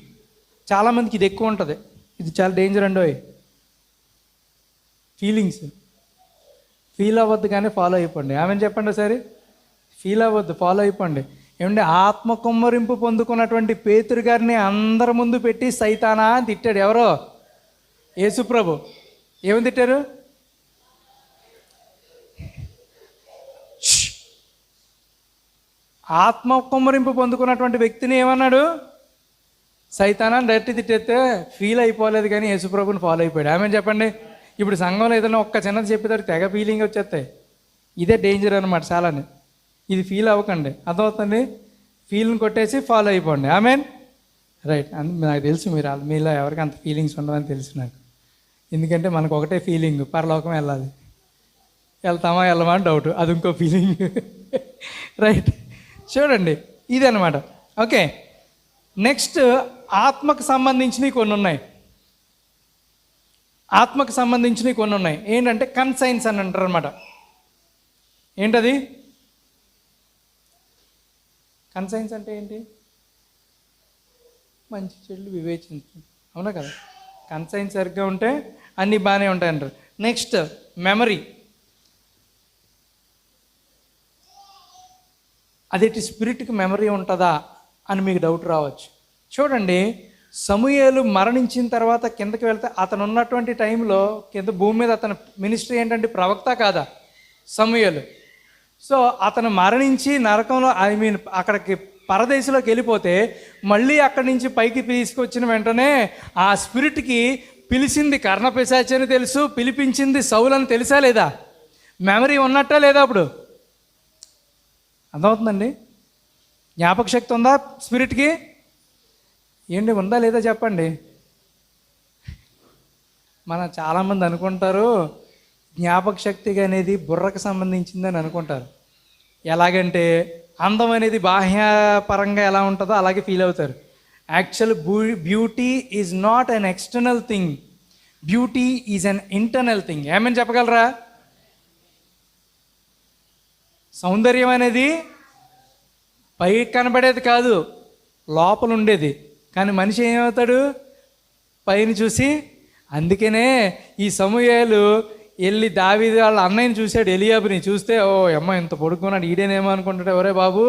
చాలామందికి ఇది ఎక్కువ ఉంటుంది. ఇది చాలా డేంజర్ అండి. ఫీలింగ్స్ ఫీల్ అవ్వద్దు కానీ ఫాలో అయిపోండి. ఆమెను చెప్పండి ఒకసారి. ఫీల్ అవ్వద్దు, ఫాలో అయిపోండి. ఏమంటే ఆత్మ కుమ్మరింపు పొందుకున్నటువంటి పేతురు గారిని అందరి ముందు పెట్టి సైతానా అని తిట్టాడు. ఎవరో? యేసుప్రభు. ఏమని తిట్టారు? ఆత్మ కుమ్మరింపు పొందుకున్నటువంటి వ్యక్తిని ఏమన్నాడు? సైతానా డైరెక్ట్ తిట్టేస్తే ఫీల్ అయిపోలేదు కానీ యేసుప్రభుని ఫాలో అయిపోయాడు. ఆమెను చెప్పండి. ఇప్పుడు సంఘంలో ఏదైనా ఒక్క చిన్నది చెప్పేదాడు తెగ ఫీలింగ్ వచ్చేస్తాయి. ఇదే డేంజర్ అనమాట చాలాని. ఇది ఫీల్ అవ్వకండి, అర్థమవుతుంది? ఫీల్ని కొట్టేసి ఫాలో అయిపోండి. ఆమెన్. రైట్. నాకు తెలుసు మీలో ఎవరికి అంత ఫీలింగ్స్ ఉండవని తెలుసు నాకు. ఎందుకంటే మనకు ఒకటే ఫీలింగ్, పరలోకం వెళ్ళాలి. వెళ్తామా వెళ్ళమా అని డౌట్, అది ఇంకో ఫీలింగ్. రైట్. చూడండి, ఇది అనమాట. ఓకే, నెక్స్ట్ ఆత్మకు సంబంధించినవి కొన్ని ఉన్నాయి. ఆత్మకు సంబంధించినవి కొన్ని ఉన్నాయి. ఏంటంటే కన్సైన్స్ అని అంటారు అనమాట. ఏంటది? కన్సైన్స్ అంటే ఏంటి? మంచి చెడులు వివేచించు, అవునా కదా? కన్సైన్స్ సరిగ్గా ఉంటే అన్నీ బాగానే ఉంటాయి అంటారు. Next memory. అదేంటి, స్పిరిట్కి మెమరీ ఉంటుందా అని మీకు డౌట్ రావచ్చు. చూడండి, సమూయేలు మరణించిన తర్వాత కిందకి వెళ్తే అతను ఉన్నటువంటి టైంలో కింద భూమి మీద అతని మినిస్ట్రీ ఏంటంటే ప్రవక్త కాదా సమూయేలు. సో అతను మరణించి నరకంలో అక్కడికి పరదేశంలోకి వెళ్ళిపోతే మళ్ళీ అక్కడి నుంచి పైకి తీసుకొచ్చిన వెంటనే ఆ స్పిరిట్కి పిలిచింది కర్ణపిశాచి అని తెలుసు, పిలిపించింది సౌలు అని తెలుసా లేదా? మెమరీ ఉన్నట్టా లేదా? అప్పుడు అర్థమవుతుందండి? జ్ఞాపక శక్తి ఉందా స్పిరిట్కి? ఏంటి, ఉందా లేదా చెప్పండి. మన చాలామంది అనుకుంటారు జ్ఞాపక శక్తి అనేది బుర్రకు సంబంధించిందని అనుకుంటారు. ఎలాగంటే అందం అనేది బాహ్యపరంగా ఎలా ఉంటుందో అలాగే ఫీల్ అవుతారు. Actual beauty is not an external thing, beauty is an internal thing. ఏమని చెప్పగలరా? సౌందర్యం అనేది పైకి కనబడేది కాదు, లోపల ఉండేది. కానీ మనిషి ఏమవుతాడు? పైన చూసి. అందుకనే ఈ సమూయేలు వెళ్ళి దావీదు వాళ్ళ అన్నయ్యని చూశాడు, ఎలియాబుని చూస్తే, ఓ అమ్మ ఇంత పడుకున్నాడు, ఈడేనేమో అనుకుంటాడు. ఎవరే బాబు,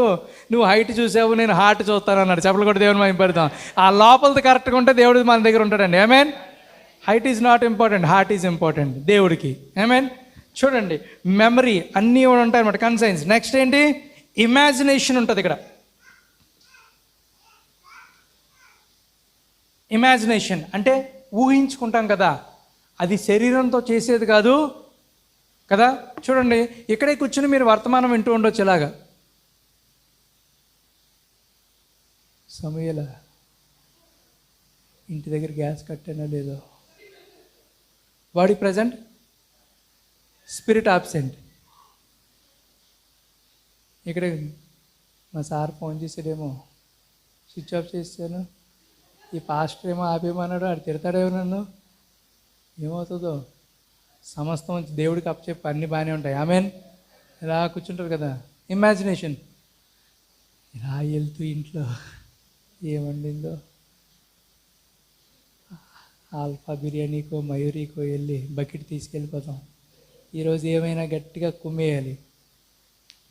నువ్వు హైట్ చూసావు, నేను హార్ట్ చూస్తాను అన్నాడు. చెప్పలు కూడా దేవుని మేము పెడతాం. ఆ లోపలది కరెక్ట్గా ఉంటే దేవుడు మన దగ్గర ఉంటాడండి. Amen. Height is not important, heart is important దేవుడికి. ఆమెన్. చూడండి, మెమరీ అన్నీ ఉంటాయి అన్నమాట, కన్సైన్స్. నెక్స్ట్ ఏంటి? ఇమాజినేషన్ ఉంటుంది ఇక్కడ. ఇమాజినేషన్ అంటే ఊహించుకుంటాం కదా, అది శరీరంతో చేసేది కాదు కదా. చూడండి, ఇక్కడే కూర్చుని మీరు వర్తమానం వింటూ ఉండొచ్చు ఇలాగా. సమూయేలా ఇంటి దగ్గర గ్యాస్ కట్టానో లేదో, బాడీ ప్రజెంట్, స్పిరిట్ ఆబ్సెంట్. ఇక్కడ మా సార్ ఫోన్ చేసాడేమో, స్విచ్ ఆఫ్ చేశాను. ఈ పాస్టర్ ఏమో ఆపేమన్నాడు, ఆడు తిడతాడేమో నన్ను, ఏమవుతుందో. సమస్తం దేవుడికి అప్పచెప్పి అన్నీ బాగానే ఉంటాయి. ఆమెన్. ఇలా కూర్చుంటారు కదా, ఇమాజినేషన్. ఇలా వెళ్తూ ఇంట్లో ఏమండిందో, ఆల్ఫా బిర్యానీకో మయూరీకో వెళ్ళి బకెట్ తీసుకెళ్ళిపోతాం. ఈరోజు ఏమైనా గట్టిగా కుమ్మేయాలి.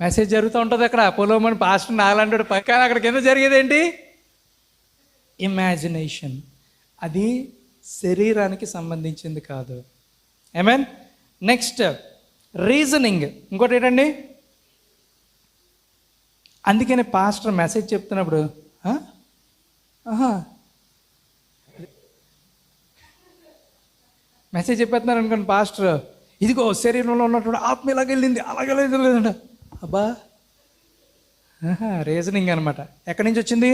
మెసేజ్ జరుగుతూ ఉంటుంది అక్కడ, పొలమని పాస్టర్ నాలంటాడు పక్కన. అక్కడ కింద జరిగేది ఏంటి? ఇమాజినేషన్. అది శరీరానికి సంబంధించింది కాదు. ఆమేన్. Next reasoning. ఇంకోటి ఏంటండి? అందుకని పాస్టర్ మెసేజ్ చెప్తున్నప్పుడు మెసేజ్ చెప్పేస్తున్నారు అనుకోండి పాస్టర్, ఇదిగో శరీరంలో ఉన్నటువంటి ఆత్మ ఇలాగెళ్ళింది అలాగెళ్ళింది, అబ్బా రీజనింగ్ అనమాట. ఎక్కడి నుంచి వచ్చింది?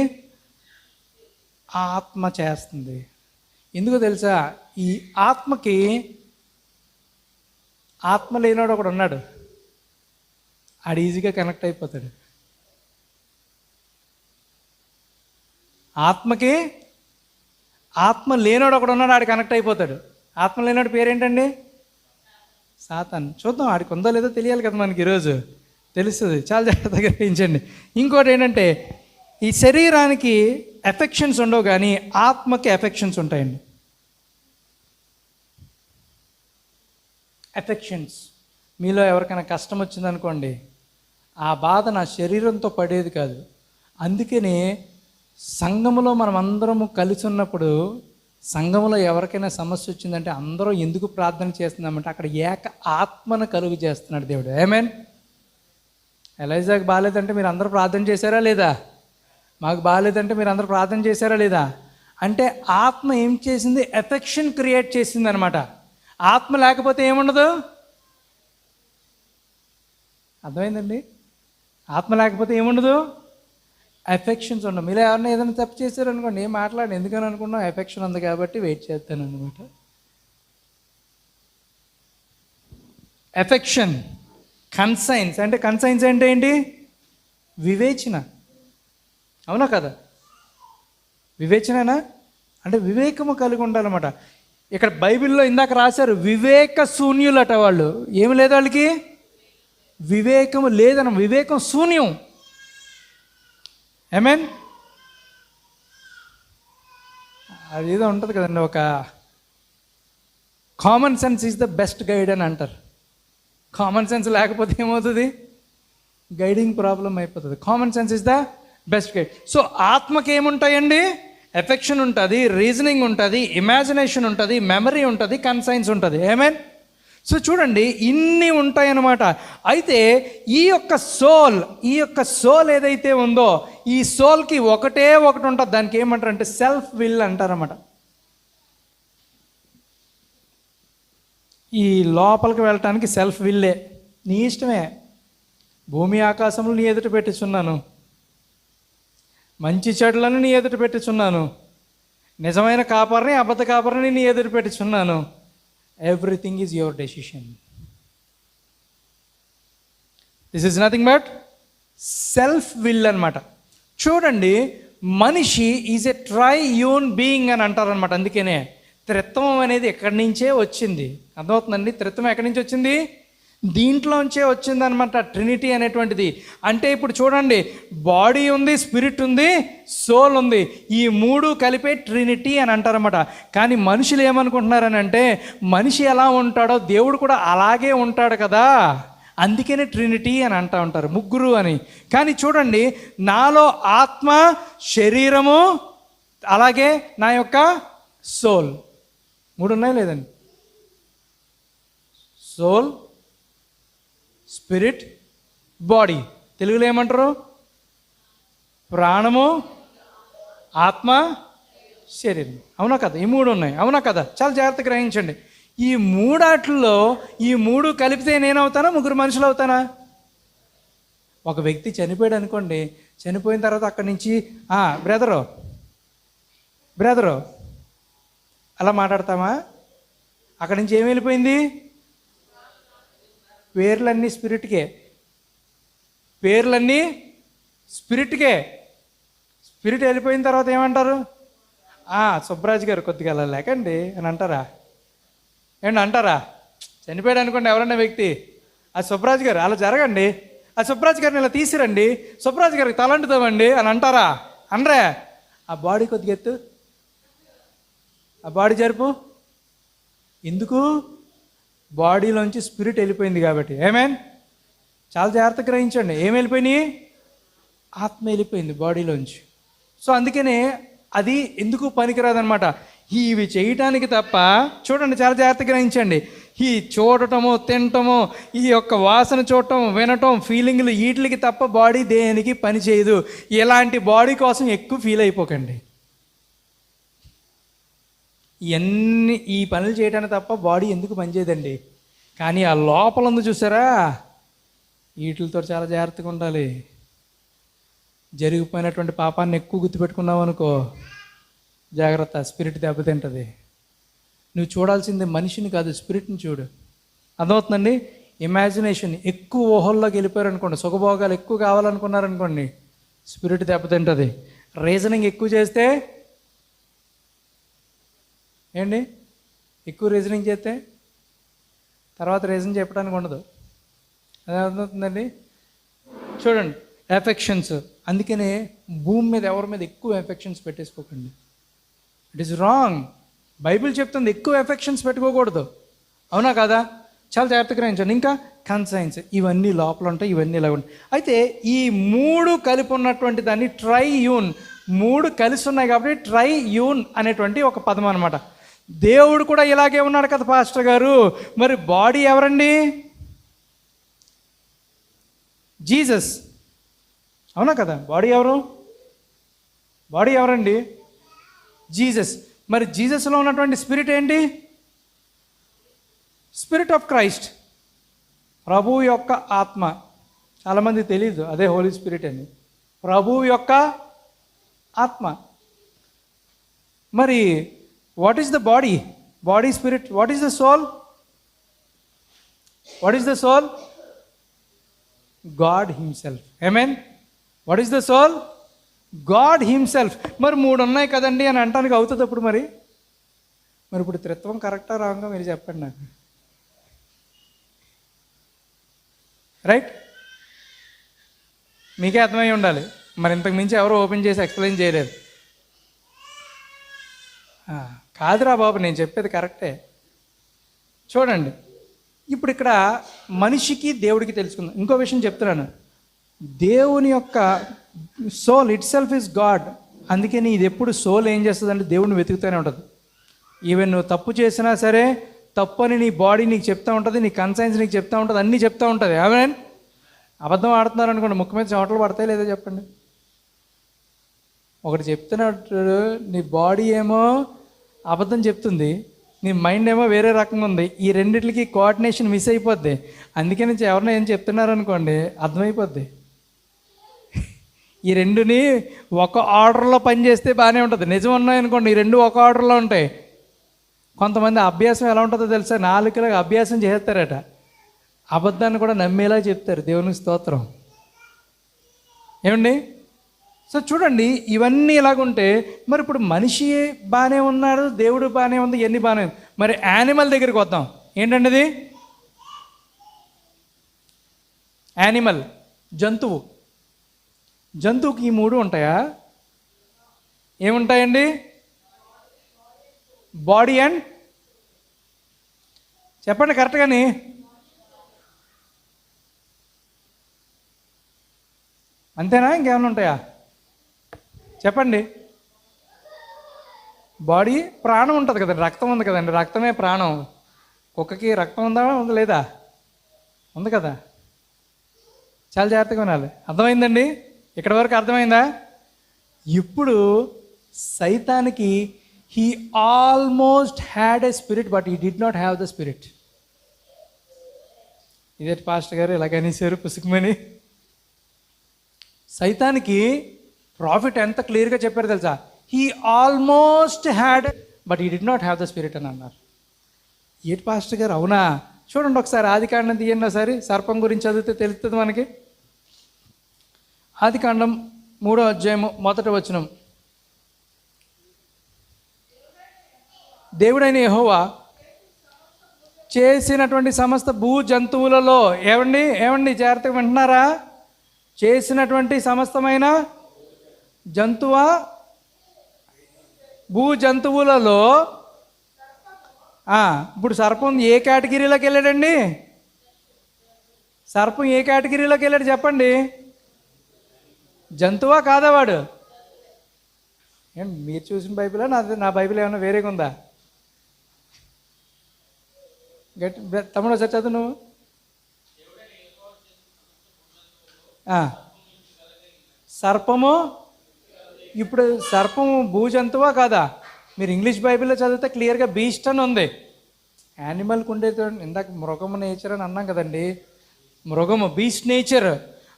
ఆత్మ చేస్తుంది. ఎందుకో తెలుసా? ఈ ఆత్మకి ఆత్మ లేనివాడు ఒకడు ఉన్నాడు, ఆడు ఈజీగా కనెక్ట్ అయిపోతాడు. ఆత్మకి ఆత్మ లేనివాడు ఒకడు ఉన్నాడు, ఆడు కనెక్ట్ అయిపోతాడు. ఆత్మ లేనివాడు పేరేంటండి? సాతాన్. చూద్దాం, ఆడికి ఉందో లేదో తెలియాలి కదా మనకి, ఈరోజు తెలుస్తుంది. చాలా జాగ్రత్తగా గ్రహించండి. ఇంకోటి ఏంటంటే, ఈ శరీరానికి ఎఫెక్షన్స్ ఉండవు కానీ ఆత్మకి ఎఫెక్షన్స్ ఉంటాయండి. ఎఫెక్షన్స్. మీలో ఎవరికైనా కష్టం వచ్చిందనుకోండి, ఆ బాధ నా శరీరంతో పడేది కాదు. అందుకనే సంఘములో మనం అందరము కలిసి ఉన్నప్పుడు, సంఘంలో ఎవరికైనా సమస్య వచ్చిందంటే అందరూ ఎందుకు ప్రార్థన చేస్తున్నామంటే అక్కడ ఏక ఆత్మను కలుగు చేస్తున్నాడు దేవుడు. ఆమేన్. ఎలైజాకి బాగాలేదంటే మీరు అందరూ ప్రార్థన చేశారా లేదా? మాకు బాగాలేదంటే మీరు అందరూ ప్రార్థన చేశారా లేదా? అంటే ఆత్మ ఏం చేసింది? ఎఫెక్షన్ క్రియేట్ చేసింది అనమాట. ఆత్మ లేకపోతే ఏముండదు. అర్థమైందండి? ఆత్మ లేకపోతే ఏముండదు, ఎఫెక్షన్స్ ఉండవు. మీరు ఎవరైనా ఏదైనా తప్పు చేశారనుకోండి, ఏం మాట్లాడి ఎందుకని అనుకున్నాం, ఎఫెక్షన్ ఉంది కాబట్టి వెయిట్ చేస్తాను అనమాట. ఎఫెక్షన్. కన్సైన్స్. అంటే కన్సైన్స్ అంటే ఏంటి? వివేచన. అవునా కదా? వివేచననా అంటే వివేకము కలిగి ఉండాలన్నమాట. ఇక్కడ బైబిల్లో ఇందాక రాశారు, వివేక శూన్యులట వాళ్ళు. ఏమి లేదు వాళ్ళకి, వివేకము లేదన్న, వివేకం శూన్యం. ఆమేన్. అదేదో ఉంటుంది కదండి, ఒక common sense is the best guide అని అంటారు. కామన్ సెన్స్ లేకపోతే ఏమవుతుంది? గైడింగ్ ప్రాబ్లం అయిపోతుంది. Common sense is the best guide. So ఆత్మకి ఏముంటాయండి? ఎఫెక్షన్ ఉంటుంది, రీజనింగ్ ఉంటుంది, ఇమాజినేషన్ ఉంటుంది, మెమరీ ఉంటుంది, కన్సైన్స్ ఉంటుంది. ఆమేన్. సో చూడండి, ఇన్ని ఉంటాయన్నమాట. అయితే ఈ యొక్క సోల్ ఏదైతే ఉందో, ఈ సోల్కి ఒకటే ఒకటి ఉంటుంది. దానికి ఏమంటారు అంటే సెల్ఫ్ విల్ అంటారన్నమాట. ఈ లోపలికి వెళ్ళటానికి సెల్ఫ్ విల్లే. నీ ఇష్టమే. భూమి ఆకాశంలో నీ ఎదుట పెట్టించున్నాను, మంచి చెడులను నీ ఎదుట పెట్టించున్నాను, నిజమైన కాపరిని అబద్ధ కాపరిని నీ ఎదుట పెట్టించున్నాను. Everything is your decision. This is nothing but self will అనమాట. చూడండి, మనిషి ఈజ్ ఎ ట్రైయూన్ బీయింగ్ అని అంటారనమాట. అందుకనే త్రిత్వం అనేది ఎక్కడి నుంచే వచ్చింది. అర్థమవుతుందండి? త్రిత్వం ఎక్కడి నుంచి వచ్చింది? దీంట్లోంచే వచ్చిందనమాట, ట్రినిటీ అనేటువంటిది. అంటే ఇప్పుడు చూడండి, బాడీ ఉంది, స్పిరిట్ ఉంది, సోల్ ఉంది. ఈ మూడు కలిపే ట్రినిటీ అని అంటారన్నమాట. కానీ మనుషులు ఏమనుకుంటున్నారని అంటే, మనిషి ఎలా ఉంటాడో దేవుడు కూడా అలాగే ఉంటాడు కదా, అందుకనే ట్రినిటీ అని అంటూ ఉంటారు, ముగ్గురు అని. కానీ చూడండి, నాలో ఆత్మ, శరీరము, అలాగే నా యొక్క సోల్, మూడు ఉన్నాయి లేదండి? Soul, spirit, body. తెలుగులో ఏమంటారు? ప్రాణము, ఆత్మ, శరీరం. అవునా కదా? ఈ మూడు ఉన్నాయి. అవునా కదా? చాలా జాగ్రత్తగా గ్రహించండి. ఈ మూడాట్లో ఈ మూడు కలిపితే నేనవుతానా, ముగ్గురు మనుషులు అవుతానా? ఒక వ్యక్తి చనిపోయాడు అనుకోండి, చనిపోయిన తర్వాత అక్కడి నుంచి బ్రదరు అలా మాట్లాడతామా? అక్కడి నుంచి ఏమి వెళ్ళిపోయింది? పేర్లన్నీ స్పిరిట్కే. స్పిరిట్ వెళ్ళిపోయిన తర్వాత ఏమంటారు? సుబ్బరాజు గారు కొద్దిగా అలా లేకండి అని అంటారా? ఏమండి అంటారా? చనిపోయాడు అనుకోండి ఎవరన్నా వ్యక్తి, ఆ సుబ్బరాజు గారు అలా జరగండి, ఆ సుబ్బరాజు గారిని ఇలా తీసిరండి, సుబ్బరాజు గారికి తలంటుతామండి అని అంటారా? అనరే. ఆ బాడీ కొద్దిగా ఎత్తు, ఆ బాడీ జరుపు. ఎందుకు? బాడీలోంచి స్పిరిట్ వెళ్ళిపోయింది కాబట్టి. ఆమేన్. చాలా జాగ్రత్తగా గ్రహించండి. ఏం వెళ్ళిపోయినాయి? ఆత్మ వెళ్ళిపోయింది బాడీలోంచి. సో అందుకనే అది ఎందుకు పనికిరాదనమాట. ఇవి చేయటానికి తప్ప, చూడండి చాలా జాగ్రత్తగా గ్రహించండి, ఈ చూడటము, తినటము, ఈ యొక్క వాసన చూడటం, వినటం, ఫీలింగ్లు, వీటికి తప్ప బాడీ దేనికి పని చేయదు. ఇలాంటి బాడీ కోసం ఎక్కువ ఫీల్ అయిపోకండి. ఈ పనులు చేయడానికి తప్ప బాడీ ఎందుకు పనిచేయదండి. కానీ ఆ లోపల ఉంది చూసారా, వీటితో చాలా జాగ్రత్తగా ఉండాలి. జరిగిపోయినటువంటి పాపాన్ని ఎక్కువ గుర్తుపెట్టుకున్నావు అనుకో, జాగ్రత్త, స్పిరిట్ దెబ్బతింటుంది. నువ్వు చూడాల్సింది మనిషిని కాదు, స్పిరిట్ని చూడు. అర్థమవుతుందండి? ఇమాజినేషన్ ఎక్కువ ఊహల్లోకి వెళ్ళిపోయారు అనుకోండి, సుఖభోగాలు ఎక్కువ కావాలనుకున్నారనుకోండి, స్పిరిట్ దెబ్బతింటుంది. రీజనింగ్ ఎక్కువ చేస్తే ఏంటి, ఎక్కువ రీజనింగ్ చేస్తే తర్వాత రీజన్ చెప్పడానికి ఉండదు. అదే అర్థమవుతుందండి? చూడండి, ఎఫెక్షన్స్. అందుకనే భూమి మీద ఎవరి మీద ఎక్కువ ఎఫెక్షన్స్ పెట్టేసుకోకండి. It is wrong. బైబిల్ చెప్తుంది ఎక్కువ ఎఫెక్షన్స్ పెట్టుకోకూడదు. అవునా కాదా? చాలా జాగ్రత్తగా గ్రహించండి. ఇంకా కన్సైన్స్, ఇవన్నీ లోపల ఉంటాయి, ఇవన్నీ ఇలా ఉంటాయి. అయితే ఈ 3 కలిపి ఉన్నటువంటి దాన్ని ట్రైయూన్, 3 కలిసి ఉన్నాయి కాబట్టి ట్రైయూన్ అనేటువంటి ఒక పదం అనమాట. దేవుడు కూడా ఇలాగే ఉన్నాడు కదా పాస్టర్ గారు. మరి బాడీ ఎవరండి? జీసస్. అవునా కదా? బాడీ ఎవరు? బాడీ ఎవరండి? జీసస్. మరి జీసస్లో ఉన్నటువంటి స్పిరిట్ ఏంటి? స్పిరిట్ ఆఫ్ క్రైస్ట్, ప్రభువు యొక్క ఆత్మ. చాలామంది తెలియదు అదే హోలీ స్పిరిట్ అని. ప్రభువు యొక్క ఆత్మ. మరి what is the body? Body, spirit. What is the soul? What is the soul? God himself. Amen. What is the soul? God himself. మరి 3 ఉన్నాయి కదండి అని అంటానికి అవుతుంది అప్పుడు. మరి ఇప్పుడు త్రిత్వం కరెక్టా రాంగా మీరు చెప్పండి నాకు. రైట్? మీకే అర్థమై ఉండాలి. మరి ఇంతకు మించి ఎవరు ఓపెన్ చేసి ఎక్స్ప్లెయిన్ చేయలేదు. కాదురా బాబు, నేను చెప్పేది కరెక్టే. చూడండి, ఇప్పుడు ఇక్కడ మనిషికి దేవుడికి తెలుసుకుందాం. ఇంకో విషయం చెప్తున్నాను. దేవుని యొక్క soul itself is God. అందుకని ఇది ఎప్పుడు సోల్ ఏం చేస్తుందంటే దేవుడిని వెతుకుతూనే ఉంటుంది. ఈవెన్ నువ్వు తప్పు చేసినా సరే, తప్పు అని నీ బాడీ నీకు చెప్తూ ఉంటుంది, నీ కన్సైన్స్ నీకు చెప్తూ ఉంటుంది, అన్నీ చెప్తూ ఉంటుంది. ఆమేన్. అబద్ధం ఆడుతున్నారు అనుకోండి, ముక్కు మీద చెమటలు పడతాయి లేదా చెప్పండి. ఒకటి చెప్తున్నట్టు నీ బాడీ ఏమో అబద్ధం చెప్తుంది, నీ మైండ్ ఏమో వేరే రకంగా ఉంది. ఈ రెండిట్లకి కోఆర్డినేషన్ మిస్ అయిపోద్ది. అందుకని ఎవరైనా ఏం చెప్తున్నారనుకోండి అర్థమైపోద్ది. ఈ రెండుని ఒక ఆర్డర్లో పనిచేస్తే బాగానే ఉంటుంది. నిజం ఉన్నాయనుకోండి, ఈ రెండు ఒక ఆర్డర్లో ఉంటాయి. కొంతమంది అభ్యాసం ఎలా ఉంటుందో తెలుసా? 4 అభ్యాసం చేస్తారట, అబద్ధాన్ని కూడా నమ్మేలా చెప్తారు. దేవునికి స్తోత్రం. ఏమండి? సో చూడండి, ఇవన్నీ ఇలాగుంటే మరి ఇప్పుడు మనిషి బాగానే ఉన్నాడు, దేవుడు బాగానే ఉంది, ఇవన్నీ బాగానే ఉంది. మరి యానిమల్ దగ్గరికి వద్దాం. ఏంటండి అది? యానిమల్, జంతువు. జంతువుకి ఈ 3 ఉంటాయా? ఏముంటాయండి? బాడీ అండ్, చెప్పండి కరెక్ట్గాని. అంతేనా? ఇంకేమైనా ఉంటాయా? చెప్పండి. బాడీ, ప్రాణం ఉంటుంది కదండి, రక్తం ఉంది కదండి, రక్తమే ప్రాణం. కుక్కకి రక్తం ఉందా? ఉంది లేదా? ఉంది కదా. చాలా జాగ్రత్తగా వినాలి. అర్థమైందండి? ఇక్కడ వరకు అర్థమైందా? ఇప్పుడు సైతానికి he almost had a spirit but he did not have the spirit. ఇదే పాస్టర్ గారు ఇలాగనేసారు పుసుకుమని. సైతానికి ప్రాఫిట్ ఎంత క్లియర్గా చెప్పారు తెలుసా? He almost had but he did not have the spirit అని అన్నారు. ఏంటి పాస్టర్ గారు, అవునా? చూడండి ఒకసారి ఆదికాండం తీయండి. ఒకసారి సర్పం గురించి చదివితే తెలుస్తుంది మనకి. ఆదికాండం 3వ అధ్యాయము 1వ వచనం. దేవుడైన యెహోవా చేసినటువంటి సమస్త భూ జంతువులలో, ఏమండి జాగ్రత్తగా వింటున్నారా? చేసినటువంటి సమస్తమైన జంతువా, భూ జంతువులలో. ఇప్పుడు సర్పం ఏ కేటగిరీలోకి వెళ్ళాడండి? సర్పం ఏ కేటగిరీలోకి వెళ్ళాడు చెప్పండి? జంతువా కాదా వాడు? ఏంటి మీరు చూసిన బైబిలా నా బైబిల్ ఏమన్నా వేరేగా ఉందా? గట్టి తమ్ముడు ఒకసారి చదువు నువ్వు. సర్పము, ఇప్పుడు సర్పము భూజంతువా కాదా? మీరు ఇంగ్లీష్ బైబిల్లో చదివితే క్లియర్గా బీస్ట్ అని ఉంది. యానిమల్కి ఉండేది ఇందాక మృగము నేచర్ అని అన్నాం కదండి. మృగము బీస్ట్ నేచర్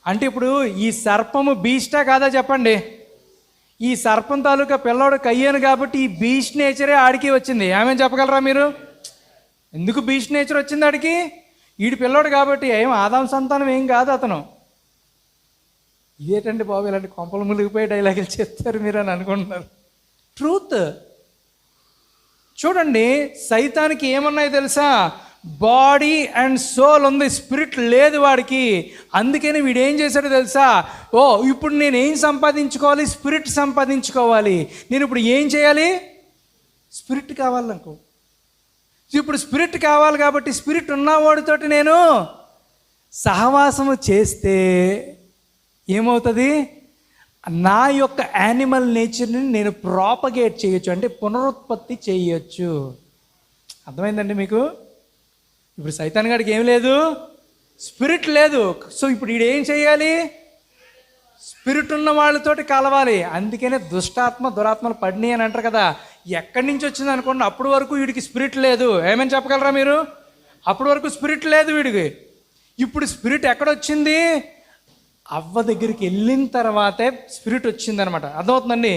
అంటే ఇప్పుడు ఈ సర్పము బీస్టా కాదా చెప్పండి? ఈ సర్పం తాలూకా పిల్లోడు కయ్యాను కాబట్టి ఈ బీస్ట్ నేచరే ఆడికి వచ్చింది. ఏమేమి చెప్పగలరా మీరు? ఎందుకు బీస్ట్ నేచర్ వచ్చింది ఆడికి? ఈడి పిల్లోడు కాబట్టి. ఏం ఆదాం సంతానం ఏం కాదు అతను. ఇదేటండి బాబు ఇలాంటి కొంపలు మునిగిపోయి డైలాగులు చెప్తారు మీరు అని అనుకుంటున్నారు. ట్రూత్ చూడండి, సైతానికి ఏమన్నాయో తెలుసా? బాడీ అండ్ సోల్ ఉంది, స్పిరిట్ లేదు వాడికి. అందుకని వీడు ఏం చేశాడో తెలుసా? ఓ ఇప్పుడు నేను ఏం సంపాదించుకోవాలి? స్పిరిట్ సంపాదించుకోవాలి. నేను ఇప్పుడు ఏం చేయాలి? స్పిరిట్ కావాలి నాకు. ఇప్పుడు స్పిరిట్ కావాలి కాబట్టి స్పిరిట్ ఉన్నవాడితోటి నేను సహవాసము చేస్తే ఏమవుతుంది? నా యొక్క యానిమల్ నేచర్ని నేను ప్రాపగేట్ చేయొచ్చు, అంటే పునరుత్పత్తి చేయొచ్చు. అర్థమైందండి మీకు? ఇప్పుడు సైతాన్ గాడికి ఏం లేదు, స్పిరిట్ లేదు. సో ఇప్పుడు వీడు ఏం చేయాలి? స్పిరిట్ ఉన్న వాళ్ళతోటి కలవాలి. అందుకనే దురాత్మలు పడినాయి అని అంటారు కదా. ఎక్కడి నుంచి వచ్చింది అనుకోండి, అప్పటి వరకు వీడికి స్పిరిట్ లేదు. ఏమని చెప్పగలరా మీరు? అప్పటి వరకు స్పిరిట్ లేదు వీడికి. ఇప్పుడు స్పిరిట్ ఎక్కడొచ్చింది? అవ్వ దగ్గరికి వెళ్ళిన తర్వాతే స్పిరిట్ వచ్చిందనమాట. అర్థమవుతుందండి?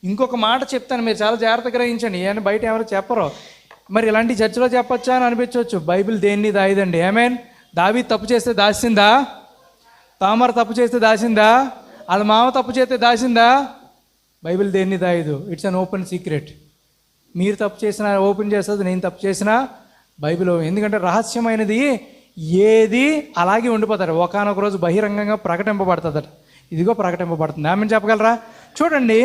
ఇంకొక మాట చెప్తాను, మీరు చాలా జాగ్రత్తగా గ్రహించండి. ఏమైనా బయట ఎవరు చెప్పరు. మరి ఇలాంటి చర్చలో చెప్పొచ్చా అని అనిపించవచ్చు. బైబిల్ దేన్ని దాయిదండి. ఏమేన్? దావీదు తప్పు చేస్తే దాచిందా? తామర తప్పు చేస్తే దాచిందా? వాళ్ళ మామ తప్పు చేస్తే దాచిందా? బైబిల్ దేన్ని దాయదు. It's an open secret. మీరు తప్పు చేసినా ఓపెన్ చేస్తుంది, నేను తప్పు చేసినా బైబిల్. ఎందుకంటే రహస్యమైనది ఏది అలాగే ఉండిపోతారు. ఒకానొక రోజు బహిరంగంగా ప్రకటింపబడుతుందట. ఇదిగో ప్రకటింపబడుతుంది. ఆమెను చెప్పగలరా? చూడండి,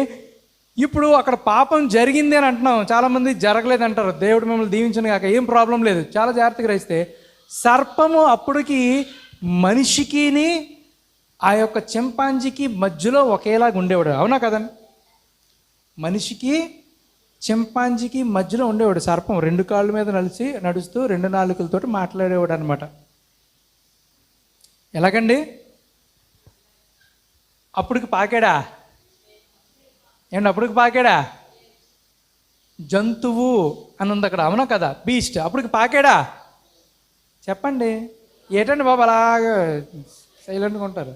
ఇప్పుడు అక్కడ పాపం జరిగింది అని అంటున్నాం. చాలామంది జరగలేదు అంటారు. దేవుడు మిమ్మల్ని దీవించను కాక, ఏం ప్రాబ్లం లేదు. చాలా జాగ్రత్తగా గ్రహిస్తే సర్పము అప్పటికి మనిషికిని ఆ యొక్క చింపాంజీకి మధ్యలో ఒకేలాగా ఉండేవాడు. అవునా కదండి? మనిషికి చింపాంజీకి మధ్యలో ఉండేవాడు సర్పం. 2 కాళ్ళ మీద నడుస్తూ 2 నాలుకలతోటి మాట్లాడేవాడు అనమాట. ఎలాగండి? అప్పటికి పాకాడా? ఏమండి అప్పటికి పాకాడా? జంతువు అని ఉంది అక్కడ. అవునా కదా? బీస్ట్. అప్పటికి పాకాడా? చెప్పండి. ఏటండి బాబు అలాగా సైలెంట్గా ఉంటారు?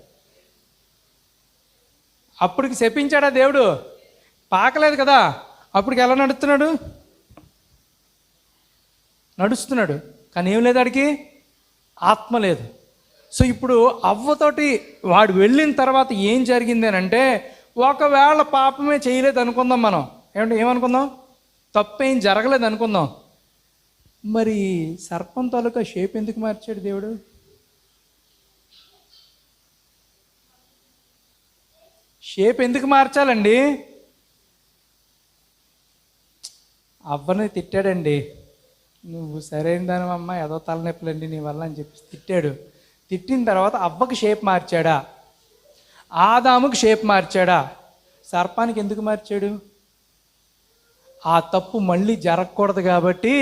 అప్పటికి శపించాడా దేవుడు? పాకలేదు కదా. అప్పటికి ఎలా నడుస్తున్నాడు కానీ ఏం లేదు ఆడికి, ఆత్మ లేదు. సో ఇప్పుడు అవ్వతోటి వాడు వెళ్ళిన తర్వాత ఏం జరిగింది అని అంటే, ఒకవేళ పాపమే చేయలేదు అనుకుందాం మనం. ఏమనుకుందాం? తప్పేం జరగలేదు అనుకుందాం. మరి సర్పం తాలూకా షేప్ ఎందుకు మార్చాడు దేవుడు? షేప్ ఎందుకు మార్చాలండి? అవ్వని తిట్టాడండి. నువ్వు సరైన దానివమ్మ, ఏదో తలనొప్పులండి నీ వల్ల అని చెప్పి తిట్టాడు. తిట్టిన తర్వాత అవ్వకి షేప్ మార్చాడా? ఆదాముకి షేప్ మార్చాడా? సర్పానికి ఎందుకు మార్చాడు? ఆ తప్పు మళ్ళీ జరగకూడదు కాబట్టి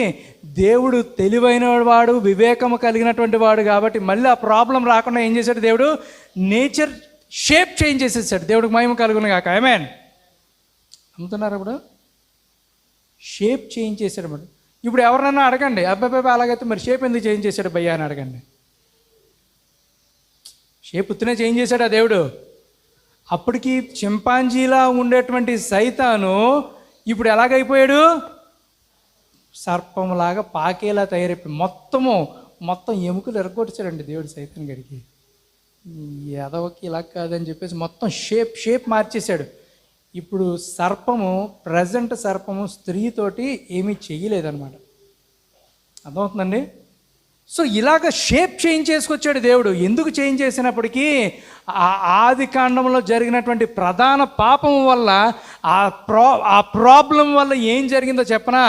దేవుడు తెలివైన వాడు, వివేకము కలిగినటువంటి వాడు కాబట్టి మళ్ళీ ఆ ప్రాబ్లం రాకుండా ఏం చేశాడు దేవుడు? నేచర్ షేప్ చేంజ్ చేసేసాడు. దేవుడికి మహిమ కలుగును గాక. ఆమేన్. అమ్ముతున్నారు ఇప్పుడు షేప్ చేంజ్ చేశాడు అన్నమాట. ఇప్పుడు ఎవరినన్నా అడగండి, అబ్బాయి అలాగైతే మరి షేప్ ఎందుకు చేంజ్ చేశాడు భయ్యా అని అడగండి. షేప్ ఉత్తనే చేంజ్ చేశాడు ఆ దేవుడు. అప్పటికి చింపాంజీలా ఉండేటువంటి సైతాను ఇప్పుడు ఎలాగైపోయాడు? సర్పంలాగా పాకేలా తయారైపోయి మొత్తం ఎముకలు ఎరగొట్టాడండి దేవుడు సైతాన్ గడికి. ఎదవకి ఇలా కాదని చెప్పేసి మొత్తం షేప్ మార్చేశాడు. ఇప్పుడు ప్రజెంట్ సర్పము స్త్రీతోటి ఏమీ చెయ్యలేదన్నమాట. అర్థమవుతుందండి? సో ఇలాగ షేప్ చేంజ్ చేసుకొచ్చాడు దేవుడు. ఎందుకు చేంజ్ చేసినప్పటికీ ఆ ఆది కాండంలో జరిగినటువంటి ప్రధాన పాపం వల్ల ఆ ప్రాబ్లం వల్ల ఏం జరిగిందో చెప్పనా,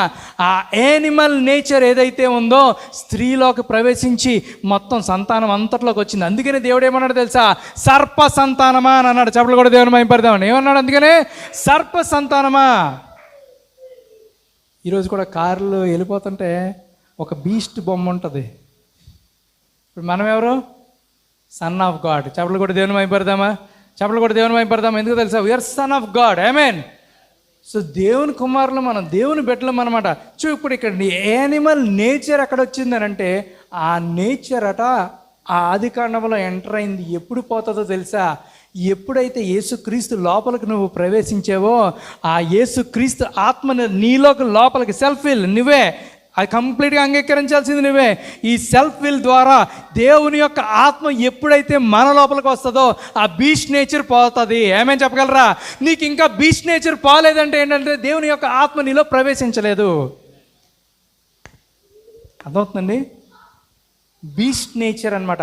ఆ యానిమల్ నేచర్ ఏదైతే ఉందో స్త్రీలోకి ప్రవేశించి మొత్తం సంతానం అంతట్లోకి వచ్చింది. అందుకనే దేవుడు ఏమన్నాడు తెలుసా, సర్ప సంతానమా అని అన్నాడు. చెప్పలు కూడా దేవుని మహిమపడదామని ఏమన్నాడు, అందుకనే సర్ప సంతానమా. ఈరోజు కూడా కార్లు వెళ్ళిపోతుంటే ఒక బీస్ట్ బొమ్మ ఉంటుంది. ఇప్పుడు మనం ఎవరు, సన్ ఆఫ్ గాడ్. చెప్పలు కూడా దేవుని మహిమపడదామా, చెప్పలు కూడా దేవుని మహిమపడదామా. ఎందుకు తెలుసా, we are son of God. Amen. So దేవుని కుమారులు మనం, దేవుని బిడ్డలం అనమాట. ఇప్పుడు ఇక్కడ యానిమల్ నేచర్ ఎక్కడ వచ్చిందని అంటే, ఆ నేచర్ అట ఆ ఆది కాండంలో ఎంటర్ అయింది. ఎప్పుడు పోతుందో తెలుసా, ఎప్పుడైతే యేసుక్రీస్తు లోపలికి నువ్వు ప్రవేశించావో, ఆ యేసుక్రీస్తు ఆత్మను నీలోకి లోపలికి సెల్ఫ్ విల్ నువ్వే అది కంప్లీట్గా అంగీకరించాల్సింది నువ్వే. ఈ సెల్ఫ్ విల్ ద్వారా దేవుని యొక్క ఆత్మ ఎప్పుడైతే మన లోపలికి వస్తుందో ఆ బీస్ట్ నేచర్ పోతుంది. ఏమేమి చెప్పగలరా, నీకు ఇంకా బీస్ట్ నేచర్ పోలేదంటే ఏంటంటే దేవుని యొక్క ఆత్మ నీలో ప్రవేశించలేదు. అర్థమవుతుందండి, బీస్ట్ నేచర్ అనమాట.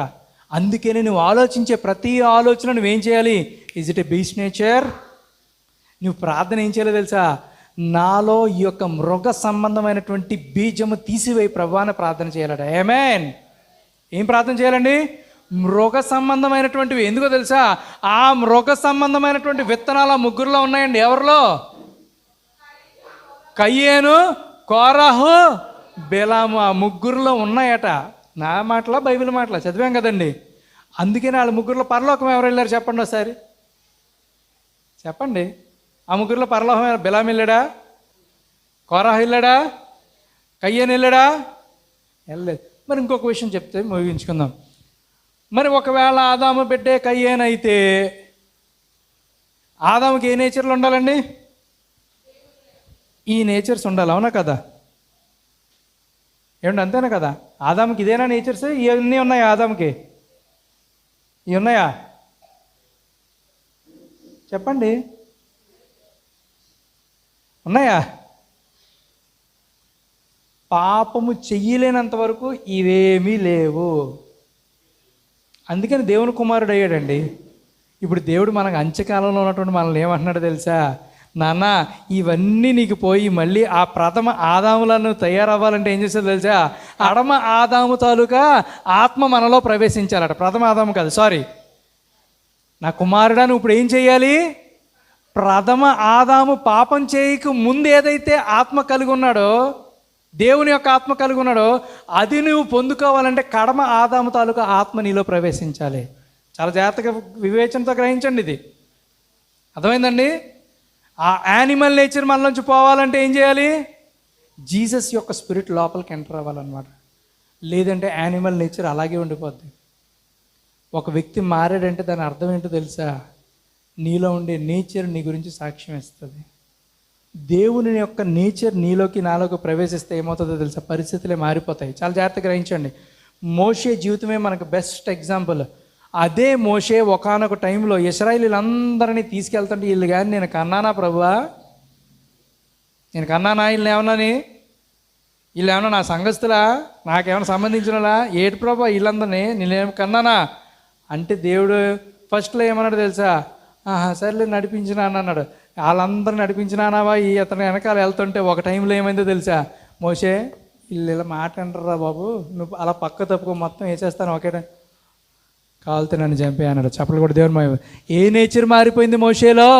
అందుకనే నువ్వు ఆలోచించే ప్రతి ఆలోచన నువ్వేం చేయాలి, is it A beast nature. నువ్వు ప్రార్థన ఏం చేయాలో తెలుసా, నాలో ఈ యొక్క మృగ సంబంధమైనటువంటి బీజము తీసివేయి ప్రభువా అని ప్రార్థన చేయాలట. ఆమేన్. ఏం ప్రార్థన చేయాలండి, మృగ సంబంధమైనటువంటివి. ఎందుకో తెలుసా, ఆ మృగ సంబంధమైనటువంటి విత్తనాలు ఆ ముగ్గురులో ఉన్నాయండి. ఎవరిలో, కయ్యేను, కోరాహు, బెలాము, ఆ ముగ్గురులో ఉన్నాయట. నా మాటలా బైబిల్ మాటలా చదివాం కదండి. అందుకని వాళ్ళ ముగ్గురులో పరలోకం ఎవరు వెళ్ళారు చెప్పండి ఒకసారి, చెప్పండి. ఆ ముగ్గురులో పరలోకం బెలాం వెళ్ళాడా, కోరాహు వెళ్ళాడా, కయ్యేను వెళ్ళాడా, వెళ్ళలేదు. మరి ఇంకొక విషయం చెప్తే ముగించుకుందాం. మరి ఒకవేళ ఆదాము బిడ్డే కయ్యేను అయితే ఆదాముకి ఏ నేచర్లు ఉండాలండి, ఈ నేచర్స్ ఉండాలి. అవునా కదా, ఏమండి అంతేనా కదా. ఆదాముకి ఇదేనా నేచర్స్, ఇవన్నీ ఉన్నాయా ఆదాముకి, ఇవి ఉన్నాయా చెప్పండి, ఉన్నాయా. పాపము చెయ్యలేనంత వరకు ఇవేమీ లేవు. అందుకని దేవుని కుమారుడు అయ్యాడండి. ఇప్పుడు దేవుడు మనకు అంత్యకాలంలో ఉన్నటువంటి మనల్ని ఏమంటున్నాడు తెలుసా, నాన్న ఇవన్నీ నీకు పోయి మళ్ళీ ఆ ప్రథమ ఆదాములను తయారవ్వాలంటే ఏం చేసేది తెలుసా, అడమ ఆదాము తాలూకా ఆత్మ మనలో ప్రవేశించాలట. ప్రథమ ఆదాము కాదు, సారీ, నా కుమారుడా నువ్వు ఇప్పుడు ఏం చేయాలి, ప్రథమ ఆదాము పాపం చేయక ముందు ఏదైతే ఆత్మ కలిగి ఉన్నాడో, దేవుని యొక్క ఆత్మ కలిగి ఉన్నాడో, అది నువ్వు పొందుకోవాలంటే కడమ ఆదాము తాలూకా ఆత్మ నీలో ప్రవేశించాలి. చాలా జాగ్రత్తగా వివేచనతో గ్రహించండి, ఇది అర్థమైందండి. ఆ యానిమల్ నేచర్ మన నుంచి పోవాలంటే ఏం చేయాలి, జీసస్ యొక్క స్పిరిట్ లోపలికి ఎంటర్ అవ్వాలన్నమాట. లేదంటే యానిమల్ నేచర్ అలాగే ఉండిపోద్ది. ఒక వ్యక్తి మారాడంటే దాని అర్థం ఏంటో తెలుసా, నీలో ఉండే నేచర్ నీ గురించి సాక్ష్యం ఇస్తుంది. దేవుని యొక్క నేచర్ నీలోకి నాలోకి ప్రవేశిస్తే ఏమవుతుందో తెలుసా, పరిస్థితులే మారిపోతాయి. చాలా జాగ్రత్తగా గ్రహించండి. మోషే జీవితమే మనకు బెస్ట్ ఎగ్జాంపుల్. అదే మోషే ఒకానొక టైంలో ఇశ్రాయేలీలందరినీ తీసుకెళ్తుంటే వీళ్ళు కానీ నేను కన్నానా ప్రభువా, నేను కన్నానా, వీళ్ళని ఏమన్నాని, వీళ్ళు ఏమన్నా నా సంఘస్థులా, నాకేమైనా సంబంధించినలా, ఏడు ప్రభా వీళ్ళందరినీ నేనేం కన్నానా అంటే దేవుడు ఫస్ట్లో ఏమన్నాడు తెలుసా, సర్లే నడిపించినా అన్నాడు. వాళ్ళందరూ నడిపించినానావా, ఈ అతను వెనకాల వెళ్తుంటే ఒక టైంలో ఏమైందో తెలుసా, మోషే వీళ్ళు ఇలా మాట అంటారా బాబు, నువ్వు అలా పక్క తప్పుకో, మొత్తం వేసేస్తాను ఒకే కావాలితే నన్ను చంపే అన్నాడు. చెప్పలు కూడా దేవుని ఏ నేచర్ మారిపోయింది మోషేలో,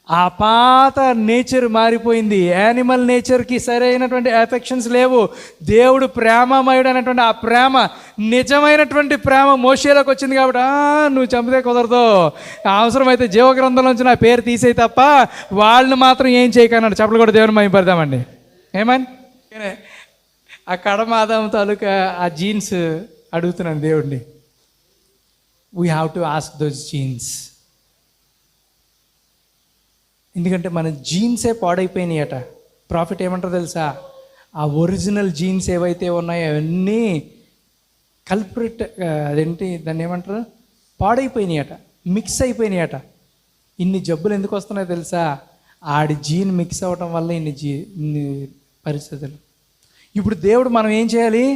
ఆ పాత నేచర్ మారిపోయింది. యానిమల్ నేచర్కి సరైనటువంటి ఎఫెక్షన్స్ లేవు. దేవుడు ప్రేమమయుడు అనేటువంటి ఆ ప్రేమ, నిజమైనటువంటి ప్రేమ మోషేలోకి వచ్చింది. కాబట్టి నువ్వు చంపితే కుదరదు, అవసరమైతే జీవగ్రంథంలోంచి నా పేరు తీసేయి తప్ప వాళ్ళని మాత్రం ఏం చేయకన్నాడు. చెప్పలు కూడా దేవుని మహిమపడదామండి. ఏమని ఆ కడమ ఆదాము తాలూకా ఆ జీన్స్ అడుగుతున్నాను దేవుడిని. We have to ask those jeans. ఎందుకంటే మన జీన్సే పాడైపోయినాయట. ప్రాఫిట్ ఏమంటారు తెలుసా, ఆ ఒరిజినల్ జీన్స్ ఏవైతే ఉన్నాయో అవన్నీ కల్ప్రిట్, అదేంటి దాన్ని ఏమంటారు, పాడైపోయినాయట, మిక్స్ అయిపోయినాయట. ఇన్ని జబ్బులు ఎందుకు వస్తున్నాయో తెలుసా, ఆడి జీన్ మిక్స్ అవ్వటం వల్ల ఇన్ని పరిస్థితులు. ఇప్పుడు దేవుడు మనం ఏం చేయాలి,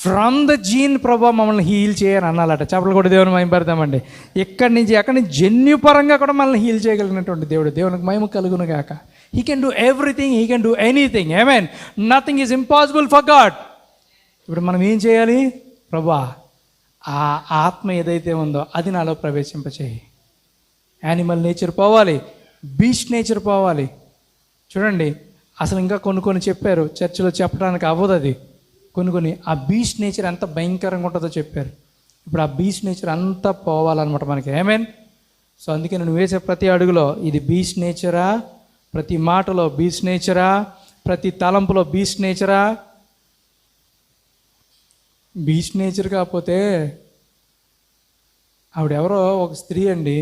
ఫ్రమ్ ద జీన్ ప్రభా మమ్మల్ని హీల్ చేయని అన్నాలట. చెప్పలు కూడా దేవుని మహిమ పెడతామండి. ఎక్కడి నుంచి జన్యుపరంగా కూడా మనల్ని హీల్ చేయగలిగినటువంటి దేవుడు. దేవునికి మహిమ కలుగును గాక. He can do everything, he can do anything. Amen. Nothing is impossible for God. ఇప్పుడు మనం ఏం చేయాలి? ప్రభా ఆ ఆత్మ ఏదైతే ఉందో అది నాలో ప్రవేశింపచేయి. యానిమల్ నేచర్ పోవాలి, బీస్ట్ నేచర్ పోవాలి. చూడండి, అసలు ఇంకా కొన్ని చెప్పారు, చర్చిలో చెప్పడానికి అవ్వదు. అది కొన్ని ఆ బీస్ట్ నేచర్ ఎంత భయంకరంగా ఉంటుందో చెప్పారు. ఇప్పుడు ఆ బీస్ట్ నేచర్ అంతా పోవాలన్నమాట మనకి. ఆమేన్. సో అందుకే నేను వేసే ప్రతి అడుగులో ఇది బీస్ట్ నేచరా, ప్రతి మాటలో బీస్ట్ నేచరా, ప్రతి తలంపులో బీస్ట్ నేచరా. బీస్ట్ నేచర్ కాకపోతే ఆవిడెవరో ఒక స్త్రీ అండి,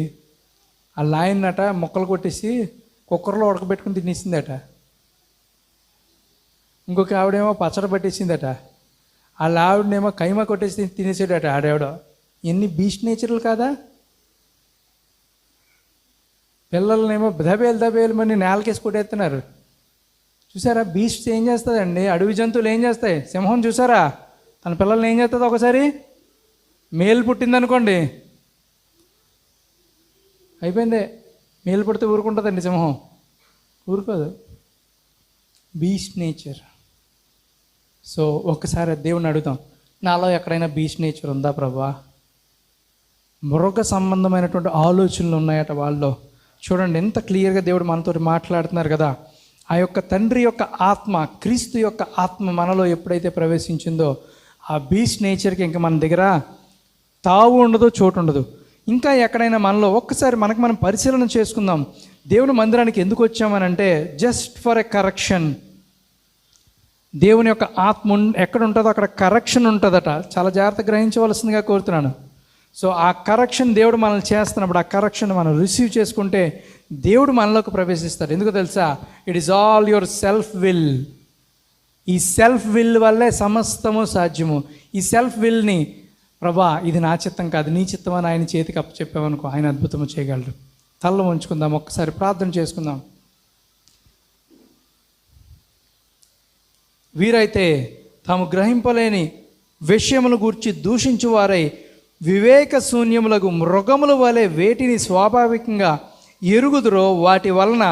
ఆ లాయన్నట మొక్కలు కొట్టేసి కుక్కర్లో ఉడకబెట్టుకుని తినేసిందట. ఇంకొక ఆవిడేమో పచ్చడి పట్టేసిందట. వాళ్ళ ఆవిడనేమో కైమా కొట్టేసి తినేసాడట ఆడేవిడ. ఎన్ని బీస్ట్ నేచర్లు కాదా? పిల్లలనేమో దబేలు మని నేలకేసి కొట్టేస్తున్నారు. చూసారా బీస్ట్ ఏం చేస్తుందండి? అడవి జంతువులు ఏం చేస్తాయి? సింహం చూసారా తన పిల్లల్ని ఏం చేస్తుంది? ఒకసారి మేలు పుట్టిందనుకోండి, అయిపోయింది. మేలు పుడితే ఊరుకుంటుందండి సింహం? ఊరుకోదు. Beast nature. సో ఒక్కసారి దేవుని అడుగుతాం, నాలో ఎక్కడైనా బీస్ట్ నేచర్ ఉందా ప్రభా? మరొక సంబంధమైనటువంటి ఆలోచనలు ఉన్నాయట వాళ్ళలో. చూడండి ఎంత క్లియర్గా దేవుడు మనతో మాట్లాడుతున్నారు కదా. ఆ యొక్క తండ్రి యొక్క ఆత్మ, క్రీస్తు యొక్క ఆత్మ మనలో ఎప్పుడైతే ప్రవేశించిందో ఆ బీస్ట్ నేచర్కి ఇంకా మన దగ్గర తావు ఉండదు, చోటు ఉండదు. ఇంకా ఎక్కడైనా మనలో ఒక్కసారి మనకు మనం పరిశీలన చేసుకుందాం. దేవుని మందిరానికి ఎందుకు వచ్చామనంటే జస్ట్ ఫర్ ఎ కరెక్షన్. దేవుని యొక్క ఆత్మ ఎక్కడ ఉంటుందో అక్కడ కరెక్షన్ ఉంటుందట. చాలా జాగ్రత్తగా గ్రహించవలసిందిగా కోరుతున్నాను. సో ఆ కరెక్షన్ దేవుడు మనల్ని చేస్తున్నప్పుడు ఆ కరెక్షన్ మనం రిసీవ్ చేసుకుంటే దేవుడు మనలోకి ప్రవేశిస్తాడు. ఎందుకు తెలుసా? It is all your self will. ఈ సెల్ఫ్ విల్ వల్లే సమస్తము సాధ్యము. ఈ సెల్ఫ్ విల్ని ప్రభా ఇది నా చిత్తం కాదు నీ చిత్తం అని ఆయన చేతికి అప్పచెప్పామనుకో, ఆయన అద్భుతము చేయగలరు. తల్ల ఉంచుకుందాం, ఒక్కసారి ప్రార్థన చేసుకుందాం. వీరైతే తాము గ్రహింపలేని విషయముల గూర్చి దూషించువారై వివేక శూన్యములకు మృగముల వలె వేటిని స్వాభావికంగా ఎరుగుదురో వాటి వలన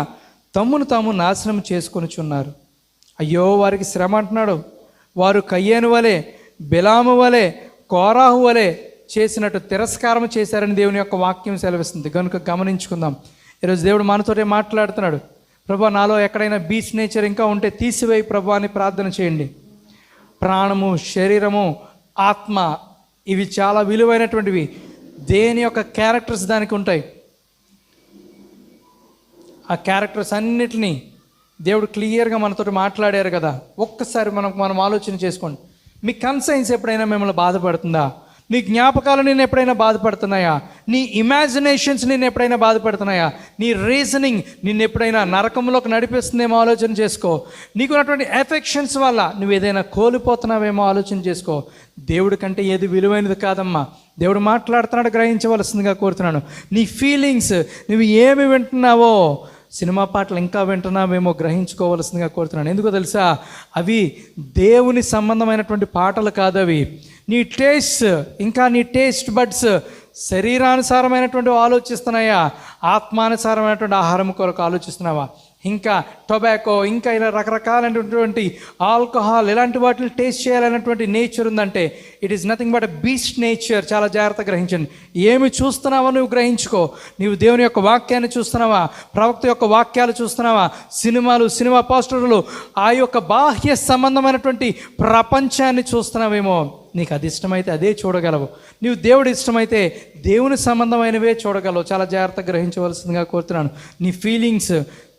తమ్మును తాము నాశనం చేసుకొనుచున్నారు. అయ్యో వారికి శ్రమ అంటున్నాడు. వారు కయ్యేను వలె, బిలాము వలె, కోరాహు వలె చేసినట్టు తిరస్కారం చేశారని దేవుని యొక్క వాక్యం సెలవిస్తుంది. కనుక గమనించుకుందాం. ఈరోజు దేవుడు మనతోటే మాట్లాడుతున్నాడు. ప్రభా నాలో ఎక్కడైనా బీస్ట్ నేచర్ ఇంకా ఉంటే తీసివేయి ప్రభా అని ప్రార్థన చేయండి. ప్రాణము, శరీరము, ఆత్మ ఇవి చాలా విలువైనటువంటివి. దేని యొక్క క్యారెక్టర్స్ దానికి ఉంటాయి. ఆ క్యారెక్టర్స్ అన్నిటినీ దేవుడు క్లియర్గా మనతో మాట్లాడారు కదా. ఒక్కసారి మనం ఆలోచన చేసుకోండి. మీ కన్సైన్స్ ఎప్పుడైనా మిమ్మల్ని బాధపడుతుందా? నీ జ్ఞాపకాలు నేను ఎప్పుడైనా బాధపడుతున్నాయా? నీ ఇమాజినేషన్స్ నేను ఎప్పుడైనా బాధపడుతున్నాయా? నీ రీజనింగ్ నిన్ను ఎప్పుడైనా నరకంలోకి నడిపిస్తుందేమో ఆలోచన చేసుకో. నీకున్నటువంటి ఎఫెక్షన్స్ వల్ల నువ్వు ఏదైనా కోల్పోతున్నావేమో ఆలోచన చేసుకో. దేవుడి కంటే ఏది విలువైనది కాదమ్మా. దేవుడు మాట్లాడుతున్నాడు, గ్రహించవలసిందిగా కోరుతున్నాను. నీ ఫీలింగ్స్, నువ్వు ఏమి వింటున్నావో, సినిమా పాటలు ఇంకా వింటున్నావేమో గ్రహించుకోవాల్సిందిగా కోరుతున్నాను. ఎందుకో తెలుసా? అవి దేవుని సంబంధమైనటువంటి పాటలు కాదు. అవి నీ టేస్ట్, ఇంకా నీ టేస్ట్ బడ్స్ శరీరానుసారమైనటువంటి ఆలోచిస్తున్నాయా? ఆత్మానుసారమైనటువంటి ఆహారం కొరకు ఆలోచిస్తున్నావా? ఇంకా టొబాకో, ఇంకా ఇలా రకరకాలైనటువంటి ఆల్కహాల్, ఇలాంటి వాటిని టేస్ట్ చేయాలనేటువంటి నేచర్ ఉందంటే it is nothing but a beast nature. చాలా జాగ్రత్తగా గ్రహించండి. ఏమి చూస్తున్నావో నువ్వు గ్రహించుకో. నీవు దేవుని యొక్క వాక్యాన్ని చూస్తున్నావా? ప్రవక్త యొక్క వాక్యాలు చూస్తున్నావా? సినిమాలు, సినిమా పోస్టర్లు, ఆ యొక్క బాహ్య సంబంధమైనటువంటి ప్రపంచాన్ని చూస్తున్నావేమో. నీకు అది ఇష్టమైతే అదే చూడగలవు. నీవు దేవుడు ఇష్టమైతే దేవుని సంబంధమైనవే చూడగలవు. చాలా జాగ్రత్తగా గ్రహించవలసిందిగా కోరుతున్నాను. నీ ఫీలింగ్స్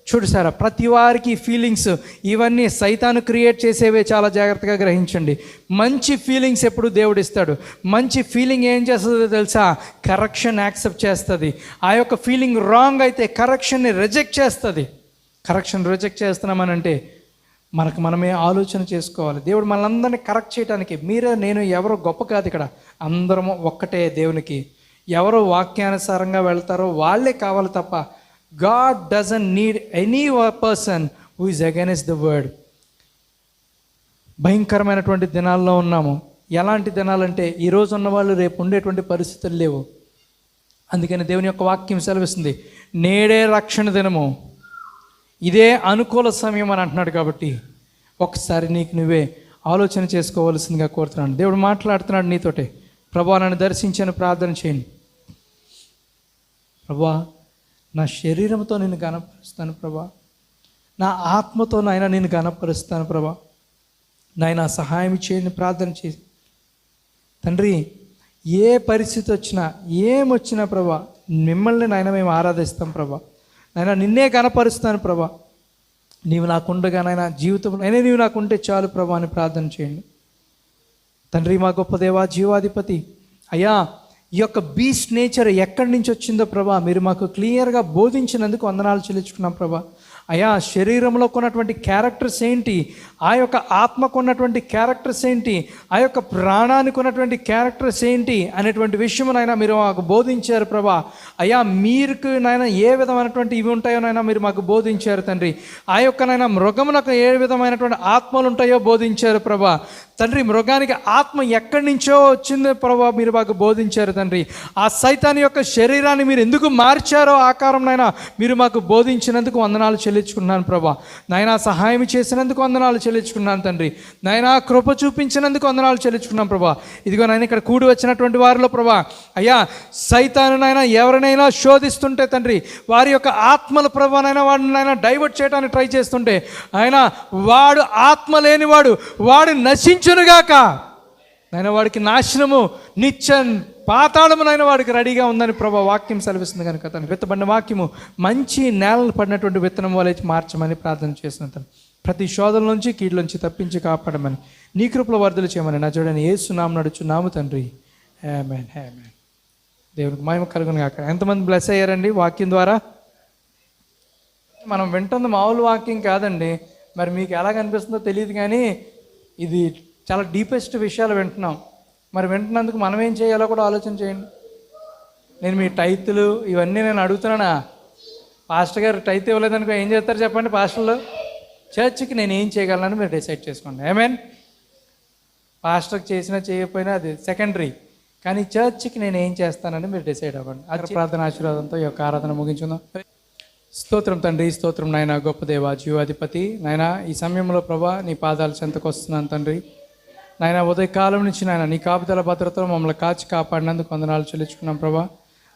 చూడు సారా, ప్రతి వారికి ఫీలింగ్స్ ఇవన్నీ సైతాను క్రియేట్ చేసేవే. చాలా జాగ్రత్తగా గ్రహించండి. మంచి ఫీలింగ్స్ ఎప్పుడు దేవుడు ఇస్తాడు. మంచి ఫీలింగ్ ఏం చేస్తుందో తెలుసా? కరెక్షన్ యాక్సెప్ట్ చేస్తుంది. ఆ యొక్క ఫీలింగ్ రాంగ్ అయితే కరెక్షన్ని రిజెక్ట్ చేస్తుంది. కరెక్షన్ రిజెక్ట్ చేస్తున్నామనంటే మనకు మనమే ఆలోచన చేసుకోవాలి. దేవుడు మనందరినీ కరెక్ట్ చేయడానికి, మీరే నేను ఎవరో గొప్ప కాదు. ఇక్కడ అందరము ఒక్కటే దేవునికి. ఎవరు వాక్యానుసారంగా వెళ్తారో వాళ్ళే కావాలి తప్ప God doesn't need any person who is against the word. భయంకరమైనటువంటి దినాల్లో ఉన్నాము. ఎలాంటి దినాలంటే ఈరోజు ఉన్నవాళ్ళు రేపు ఉండేటువంటి పరిస్థితులు లేవు. అందుకని దేవుని యొక్క వాక్యం సెలవిస్తుంది, నేడే రక్షణ దినము, ఇదే అనుకూల సమయం అని అంటున్నాడు. కాబట్టి ఒకసారి నీకు నువ్వే ఆలోచన చేసుకోవాల్సిందిగా కోరుతున్నాను. దేవుడు మాట్లాడుతున్నాడు నీతోటే. ప్రభువా, నన్ను దర్శించని ప్రార్థన చేయండి. ప్రభువా, నా శరీరంతో నేను గణపరుస్తాను ప్రభా, నా ఆత్మతో నాయన నేను గణపరుస్తాను ప్రభా. నాయన సహాయం చేయండి ప్రార్థన చేసి. తండ్రి, ఏ పరిస్థితి వచ్చినా ఏమొచ్చినా ప్రభా, మిమ్మల్ని నాయన మేము ఆరాధిస్తాం ప్రభా. నాయన నిన్నే గణపరుస్తాను ప్రభా. నీవు నాకుండగా నాయన జీవితం అయినా నీవు నాకుంటే చాలు ప్రభా అని ప్రార్థన చేయండి. తండ్రి, మా గొప్ప దేవా, జీవాధిపతి అయ్యా, ఈ యొక్క బీస్ట్ నేచర్ ఎక్కడి నుంచి వచ్చిందో ప్రభా మీరు మాకు క్లియర్గా బోధించినందుకు వందనాలు చెల్లించుకున్నాం ప్రభా. అయ్యా, శరీరంలో కొన్నటువంటి క్యారెక్టర్స్ ఏంటి, ఆ యొక్క ఆత్మకు ఉన్నటువంటి క్యారెక్టర్స్ ఏంటి, ఆ యొక్క ప్రాణానికి ఉన్నటువంటి క్యారెక్టర్స్ ఏంటి అనేటువంటి విషయం నాయన మీరు మాకు బోధించారు ప్రభా. అయ్యా, మీకు నాయన ఏ విధమైనటువంటి ఇవి ఉంటాయో నాయన మీరు మాకు బోధించారు తండ్రి. ఆ యొక్క నాయన మృగమునకు ఏ విధమైనటువంటి ఆత్మలు ఉంటాయో బోధించారు ప్రభా. తండ్రి, మృగానికి ఆత్మ ఎక్కడి నుంచో వచ్చిందో ప్రభా మీరు మాకు బోధించారు తండ్రి. ఆ సైతాన్ యొక్క శరీరాన్ని మీరు ఎందుకు మార్చారో ఆకారం నాయన మీరు మాకు బోధించినందుకు వందనాలు చెల్లించుకున్నాను ప్రభా. నాయన సహాయం చేసినందుకు వందనాలు చెల్లించుకున్నాను తండ్రి. నాయన కృప చూపించినందుకు వందనాలు చెల్లించుకున్నాం ప్రభా. ఇదిగో నాయన ఇక్కడ కూడి వచ్చినటువంటి వారిలో ప్రభా అయ్యా, సైతాను నాయన ఎవరినైనా శోధిస్తుంటే తండ్రి, వారి యొక్క ఆత్మల ప్రభా నాయన వాడిని నాయన డైవర్ట్ చేయడానికి ట్రై చేస్తుంటే ఆయన వాడు ఆత్మ లేనివాడు, వాడు నశించునుగాక. నాయన వాడికి నాశనము నిత్యం పాతాళమునైన వాడికి రెడీగా ఉందని ప్రభా వాక్యం సెలవిస్తుంది. కనుక తను విత్తబడిన వాక్యము మంచి నేలలు పడినటువంటి విత్తనం వలె మార్చమని ప్రార్థన చేసిన తను ప్రతి శోధన నుంచి కీడులోంచి తప్పించి కాపాడమని నీ కృపలో వర్ధలు చేయమని నా చూడని యేసు నామమున నడుచున్నాము తండ్రి. ఆమేన్, ఆమేన్. దేవునికి మహిమ కలుగును గాక. ఎంతమంది బ్లెస్ అయ్యారండి వాక్యం ద్వారా? మనం వింటుంది మామూలు వాక్యం కాదండి. మరి మీకు ఎలా కనిపిస్తుందో తెలియదు, కానీ ఇది చాలా డీపెస్ట్ విషయాలు వింటున్నాం. మరి వింటున్నందుకు మనం ఏం చేయాలో కూడా ఆలోచన చేయండి. నేను మీ టైతులు ఇవన్నీ నేను అడుగుతున్నానా? పాస్టర్ గారు టైత్ ఇవ్వలేదనుకో ఏం చేస్తారు చెప్పండి పాస్టర్లు? చర్చ్కి నేను ఏం చేయగలనని మీరు డిసైడ్ చేసుకోండి. ఆమేన్. పాస్టర్కి చేసినా చేయకపోయినా అది సెకండరీ, కానీ చర్చ్కి నేను ఏం చేస్తానని మీరు డిసైడ్ అవ్వండి. అది ప్రార్థన ఆశీర్వాదంతో ఈ యొక్క ఆరాధన ముగించుకుందాం. స్తోత్రం తండ్రి, స్తోత్రం నాయన, గొప్ప దేవ, జీవాధిపతి నాయన, ఈ సమయంలో ప్రభా నీ పాదాలు చెంతకు వస్తున్నాను తండ్రి. నాయన, ఉదయకాలం నుంచి నాయన నీ కాపుదల భద్రతలో మమ్మల్ని కాచి కాపాడినందుకు వందనాలు చెల్లించుకున్నాం ప్రభా.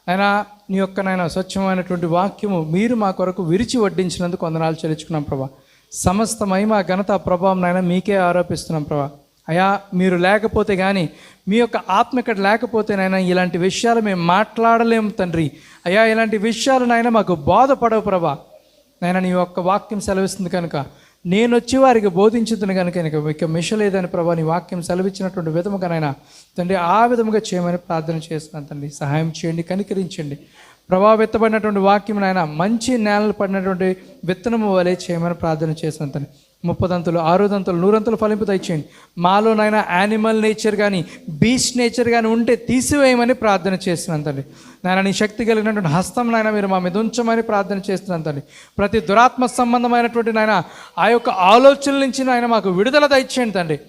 నాయన, నీ యొక్క నాయన స్వచ్ఛమైనటువంటి వాక్యము మీరు మా కొరకు విరిచి వడ్డించినందుకు వందనాలు చెల్లించుకున్నాం ప్రభా. సమస్త మహిమ ఘనత ప్రభావం నాయన మీకే ఆరోపిస్తున్నాం ప్రభా. అయా, మీరు లేకపోతే కానీ, మీ యొక్క ఆత్మ ఇక్కడ లేకపోతే నాయన ఇలాంటి విషయాలు మేము మాట్లాడలేము తండ్రి. అయ్యా, ఇలాంటి విషయాలు నాయన మాకు బోధపడవు ప్రభా. నాయన, నీ యొక్క వాక్యం సెలవిస్తుంది కనుక నేను వచ్చి వారికి బోధించుతున్న కనుక ఇక మిషలేదని ప్రభా నీ వాక్యం సెలవిచ్చినటువంటి విధముగానైనా తండ్రి ఆ విధముగా చేయమని ప్రార్థన చేస్తున్నాను తండ్రి. సహాయం చేయండి, కనికరించండి ప్రభా. విత్తబడినటువంటి వాక్యం నాయన మంచి నేలలు పడినటువంటి విత్తనము వలె చేయమని ప్రార్థన చేస్తున్నాను తండ్రి. 30 దంతులు 60 దంతులు 100 దంతులు ఫలింపు దయచేయండి. మాలో నాయన యానిమల్ నేచర్ కానీ బీస్ట్ నేచర్ కానీ ఉంటే తీసివేయమని ప్రార్థన చేస్తున్నాను తండ్రి. నాయన, నీ శక్తి కలిగినటువంటి హస్తం నాయన మీరు మా మీద ఉంచమని ప్రార్థన చేస్తున్నాను తండ్రి. ప్రతి దురాత్మ సంబంధమైనటువంటి నాయన ఆ యొక్క ఆలోచనల నుంచి నాయన మాకు విడుదల దయచేయండి తండ్రి.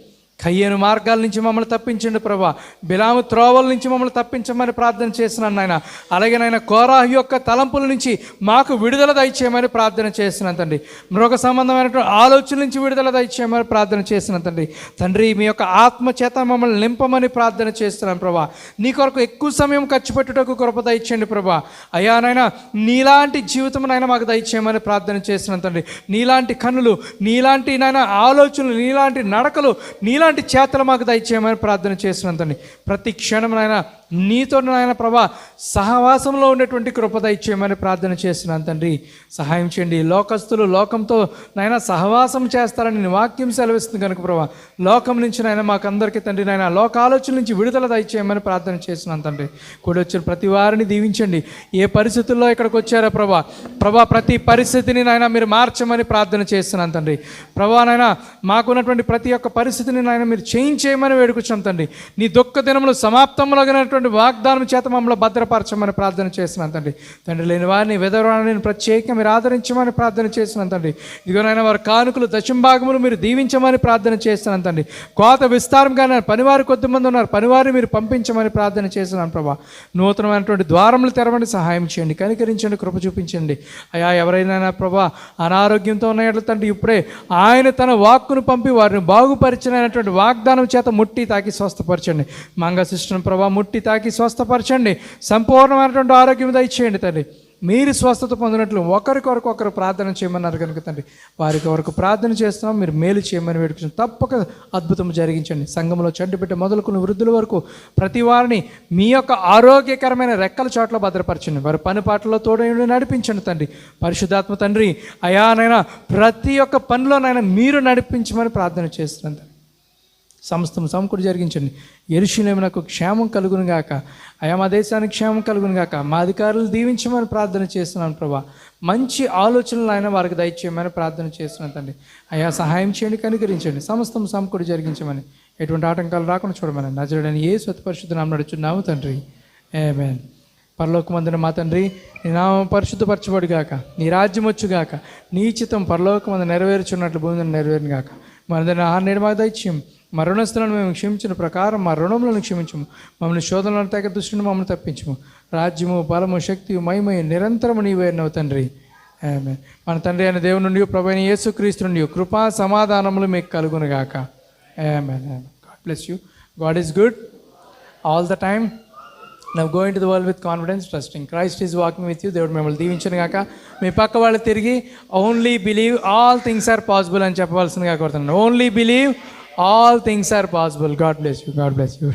కయ్యేను మార్గాల నుంచి మమ్మల్ని తప్పించండి ప్రభా. బిలాము త్రోవల నుంచి మమ్మల్ని తప్పించమని ప్రార్థన చేస్తున్నాను నాయన. అలాగే నాయన కోరాహు యొక్క తలంపుల నుంచి మాకు విడుదల దయచేయమని ప్రార్థన చేస్తున్నాను తండ్రి. మరొక సంబంధమైనటువంటి ఆలోచన నుంచి విడుదల దయచేయమని ప్రార్థన చేస్తున్నాను తండ్రి. తండ్రి, మీ యొక్క ఆత్మ చేత మమ్మల్ని నింపమని ప్రార్థన చేస్తున్నాను ప్రభా. నీ కొరకు ఎక్కువ సమయం ఖర్చు పెట్టుటకు కృప దయచేయండి ప్రభా. అయ్యా నాయన, నీలాంటి జీవితం నాయన మాకు దయచేయమని ప్రార్థన చేస్తున్నాను తండ్రి. నీలాంటి కన్నులు, నీలాంటి నాయన ఆలోచనలు, నీలాంటి నడకలు, నీలాంటి చేతలు మాకు దయచేయమని ప్రార్థన చేస్తున్నాను తండ్రి. ప్రతి క్షణం నాయన నీతో నాయన ప్రభా సహవాసంలో ఉండేటువంటి కృప దయచేయమని ప్రార్థన చేస్తున్నాను తండ్రి. సహాయం చేయండి. లోకస్తులు లోకంతో నాయన సహవాసం చేస్తారని నీ వాక్యం సెలవిస్తుంది కనుక ప్రభా లోకం నుంచి నాయన మాకందరికీ తండ్రి నాయన లోక ఆలోచన నుంచి విడుదల దయచేయమని ప్రార్థన చేస్తున్నాను తండ్రి. కూడి వచ్చిన ప్రతి వారిని దీవించండి. ఏ పరిస్థితుల్లో ఇక్కడికి వచ్చారో ప్రభా ప్రతి పరిస్థితిని నాయన మీరు మార్చమని ప్రార్థన చేస్తున్నాను తండ్రి. ప్రభా నాయన, మాకున్నటువంటి ప్రతి ఒక్క పరిస్థితిని నాయన మీరు చేంజ్ చేయమని వేడుకొచ్చాం తండ్రి. నీ దుఃఖ దినములు సమాప్తంలోగినటువంటి అనేటువంటి వాగ్దానం చేత మమ్మల్ని భద్రపరచమని ప్రార్థన చేస్తున్నాను తండ్రి. తండ్రి లేని వారిని విధవరాలని ప్రత్యేకంగా మీరు ఆదరించమని ప్రార్థన చేస్తున్నాను తండ్రి. ఇదిగోనైనా వారి కానుకలు దశంభాగములు మీరు దీవించమని ప్రార్థన చేస్తున్నాను తండ్రి. కోత విస్తారంగా పనివారు కొద్దిమంది ఉన్నారు, పనివారిని మీరు పంపించమని ప్రార్థన చేస్తున్నాను ప్రభా. నూతనమైనటువంటి ద్వారములు తెరవండి, సహాయం చేయండి, కనికరించండి, కృప చూపించండి. అయా ఎవరైనా ప్రభా అనారోగ్యంతో ఉన్న తండ్రి ఇప్పుడే ఆయన తన వాక్కును పంపి వారిని బాగుపరిచినటువంటి వాగ్దానం చేత ముట్టి తాకి స్వస్థపరచండి. మంగ సిస్టర్ను ప్రభా ముట్టి తాకి స్వస్థపరచండి, సంపూర్ణమైనటువంటి ఆరోగ్యం దయచేయండి తండ్రి. మీరు స్వస్థత పొందినట్లు ఒకరికొరకు ఒకరు ప్రార్థన చేయమన్నారు కనుక తండ్రి వారికి వరకు ప్రార్థన చేస్తున్నాం. మీరు మేలు చేయమని వేడుకుంటున్నాం. తప్పక అద్భుతం జరిగించండి. సంఘంలో చెడ్డబిడ్డ మొదలుకున్న వృద్ధుల వరకు ప్రతి వారిని మీ యొక్క ఆరోగ్యకరమైన రెక్కల చోట్ల భద్రపరచండి. వారి పని పాటల్లో తోడైండి నడిపించండి తండ్రి. పరిశుద్ధాత్మ తండ్రి అయానైనా ప్రతి ఒక్క పనిలోనైనా మీరు నడిపించమని ప్రార్థన చేస్తున్నాను తండ్రి. సమస్తం సమకూడి జరిగించండి. యెరూషలేమునకు క్షేమం కలుగును గాక, అయా మా దేశానికి క్షేమం కలుగును గాక. మా అధికారులు దీవించమని ప్రార్థన చేస్తున్నాను ప్రభా. మంచి ఆలోచనలు ఆయన వారికి దయచేయమని ప్రార్థన చేస్తున్నాను తండ్రి. అయా సహాయం చేయండి, కనికరించండి, సమస్తం సమకూడి జరిగించమని, ఎటువంటి ఆటంకాలు రాకుండా చూడమని నజరుడైన యేసు అతి పరిశుద్ధ నామమున నడుచున్నాము తండ్రి, ఆమేన్. పరలోకమందున మా తండ్రి, నీ నామం పరిశుద్ధపరచబడుగాక, నీ రాజ్యం వచ్చుగాక, నీ చిత్తం పరలోకమందు నెరవేర్చున్నట్లు భూమి మీద నెరవేరును గాక. మనందరిని ఆహార నేడు మాకు దయచేయం. మా రుణస్థులను మేము క్షమించిన ప్రకారం మా రుణములను క్షమించము. మమ్మల్ని శోధనలను తగ్గ దృష్టిని మమ్మల్ని తప్పించము. రాజ్యము, బలము, శక్తి, మహిమయు నిరంతరము నీవే అన్నావు తండ్రి, ఆమేన్. మన తండ్రి అయిన దేవుని నుండి ప్రభువైన యేసుక్రీస్తు నుండి కృపా సమాధానములు మీకు కలుగును గాక, amen. God bless you. God is good all the time. Now go into the world with confidence, trusting Christ is walking with you. దేవుడు మిమ్మల్ని దీవించను గాక. మీ పక్క వాళ్ళు తిరిగి only believe all things are possible అని చెప్పవలసిందిగా కోరుతున్నాను. Only believe all things are possible. God bless you. God bless you.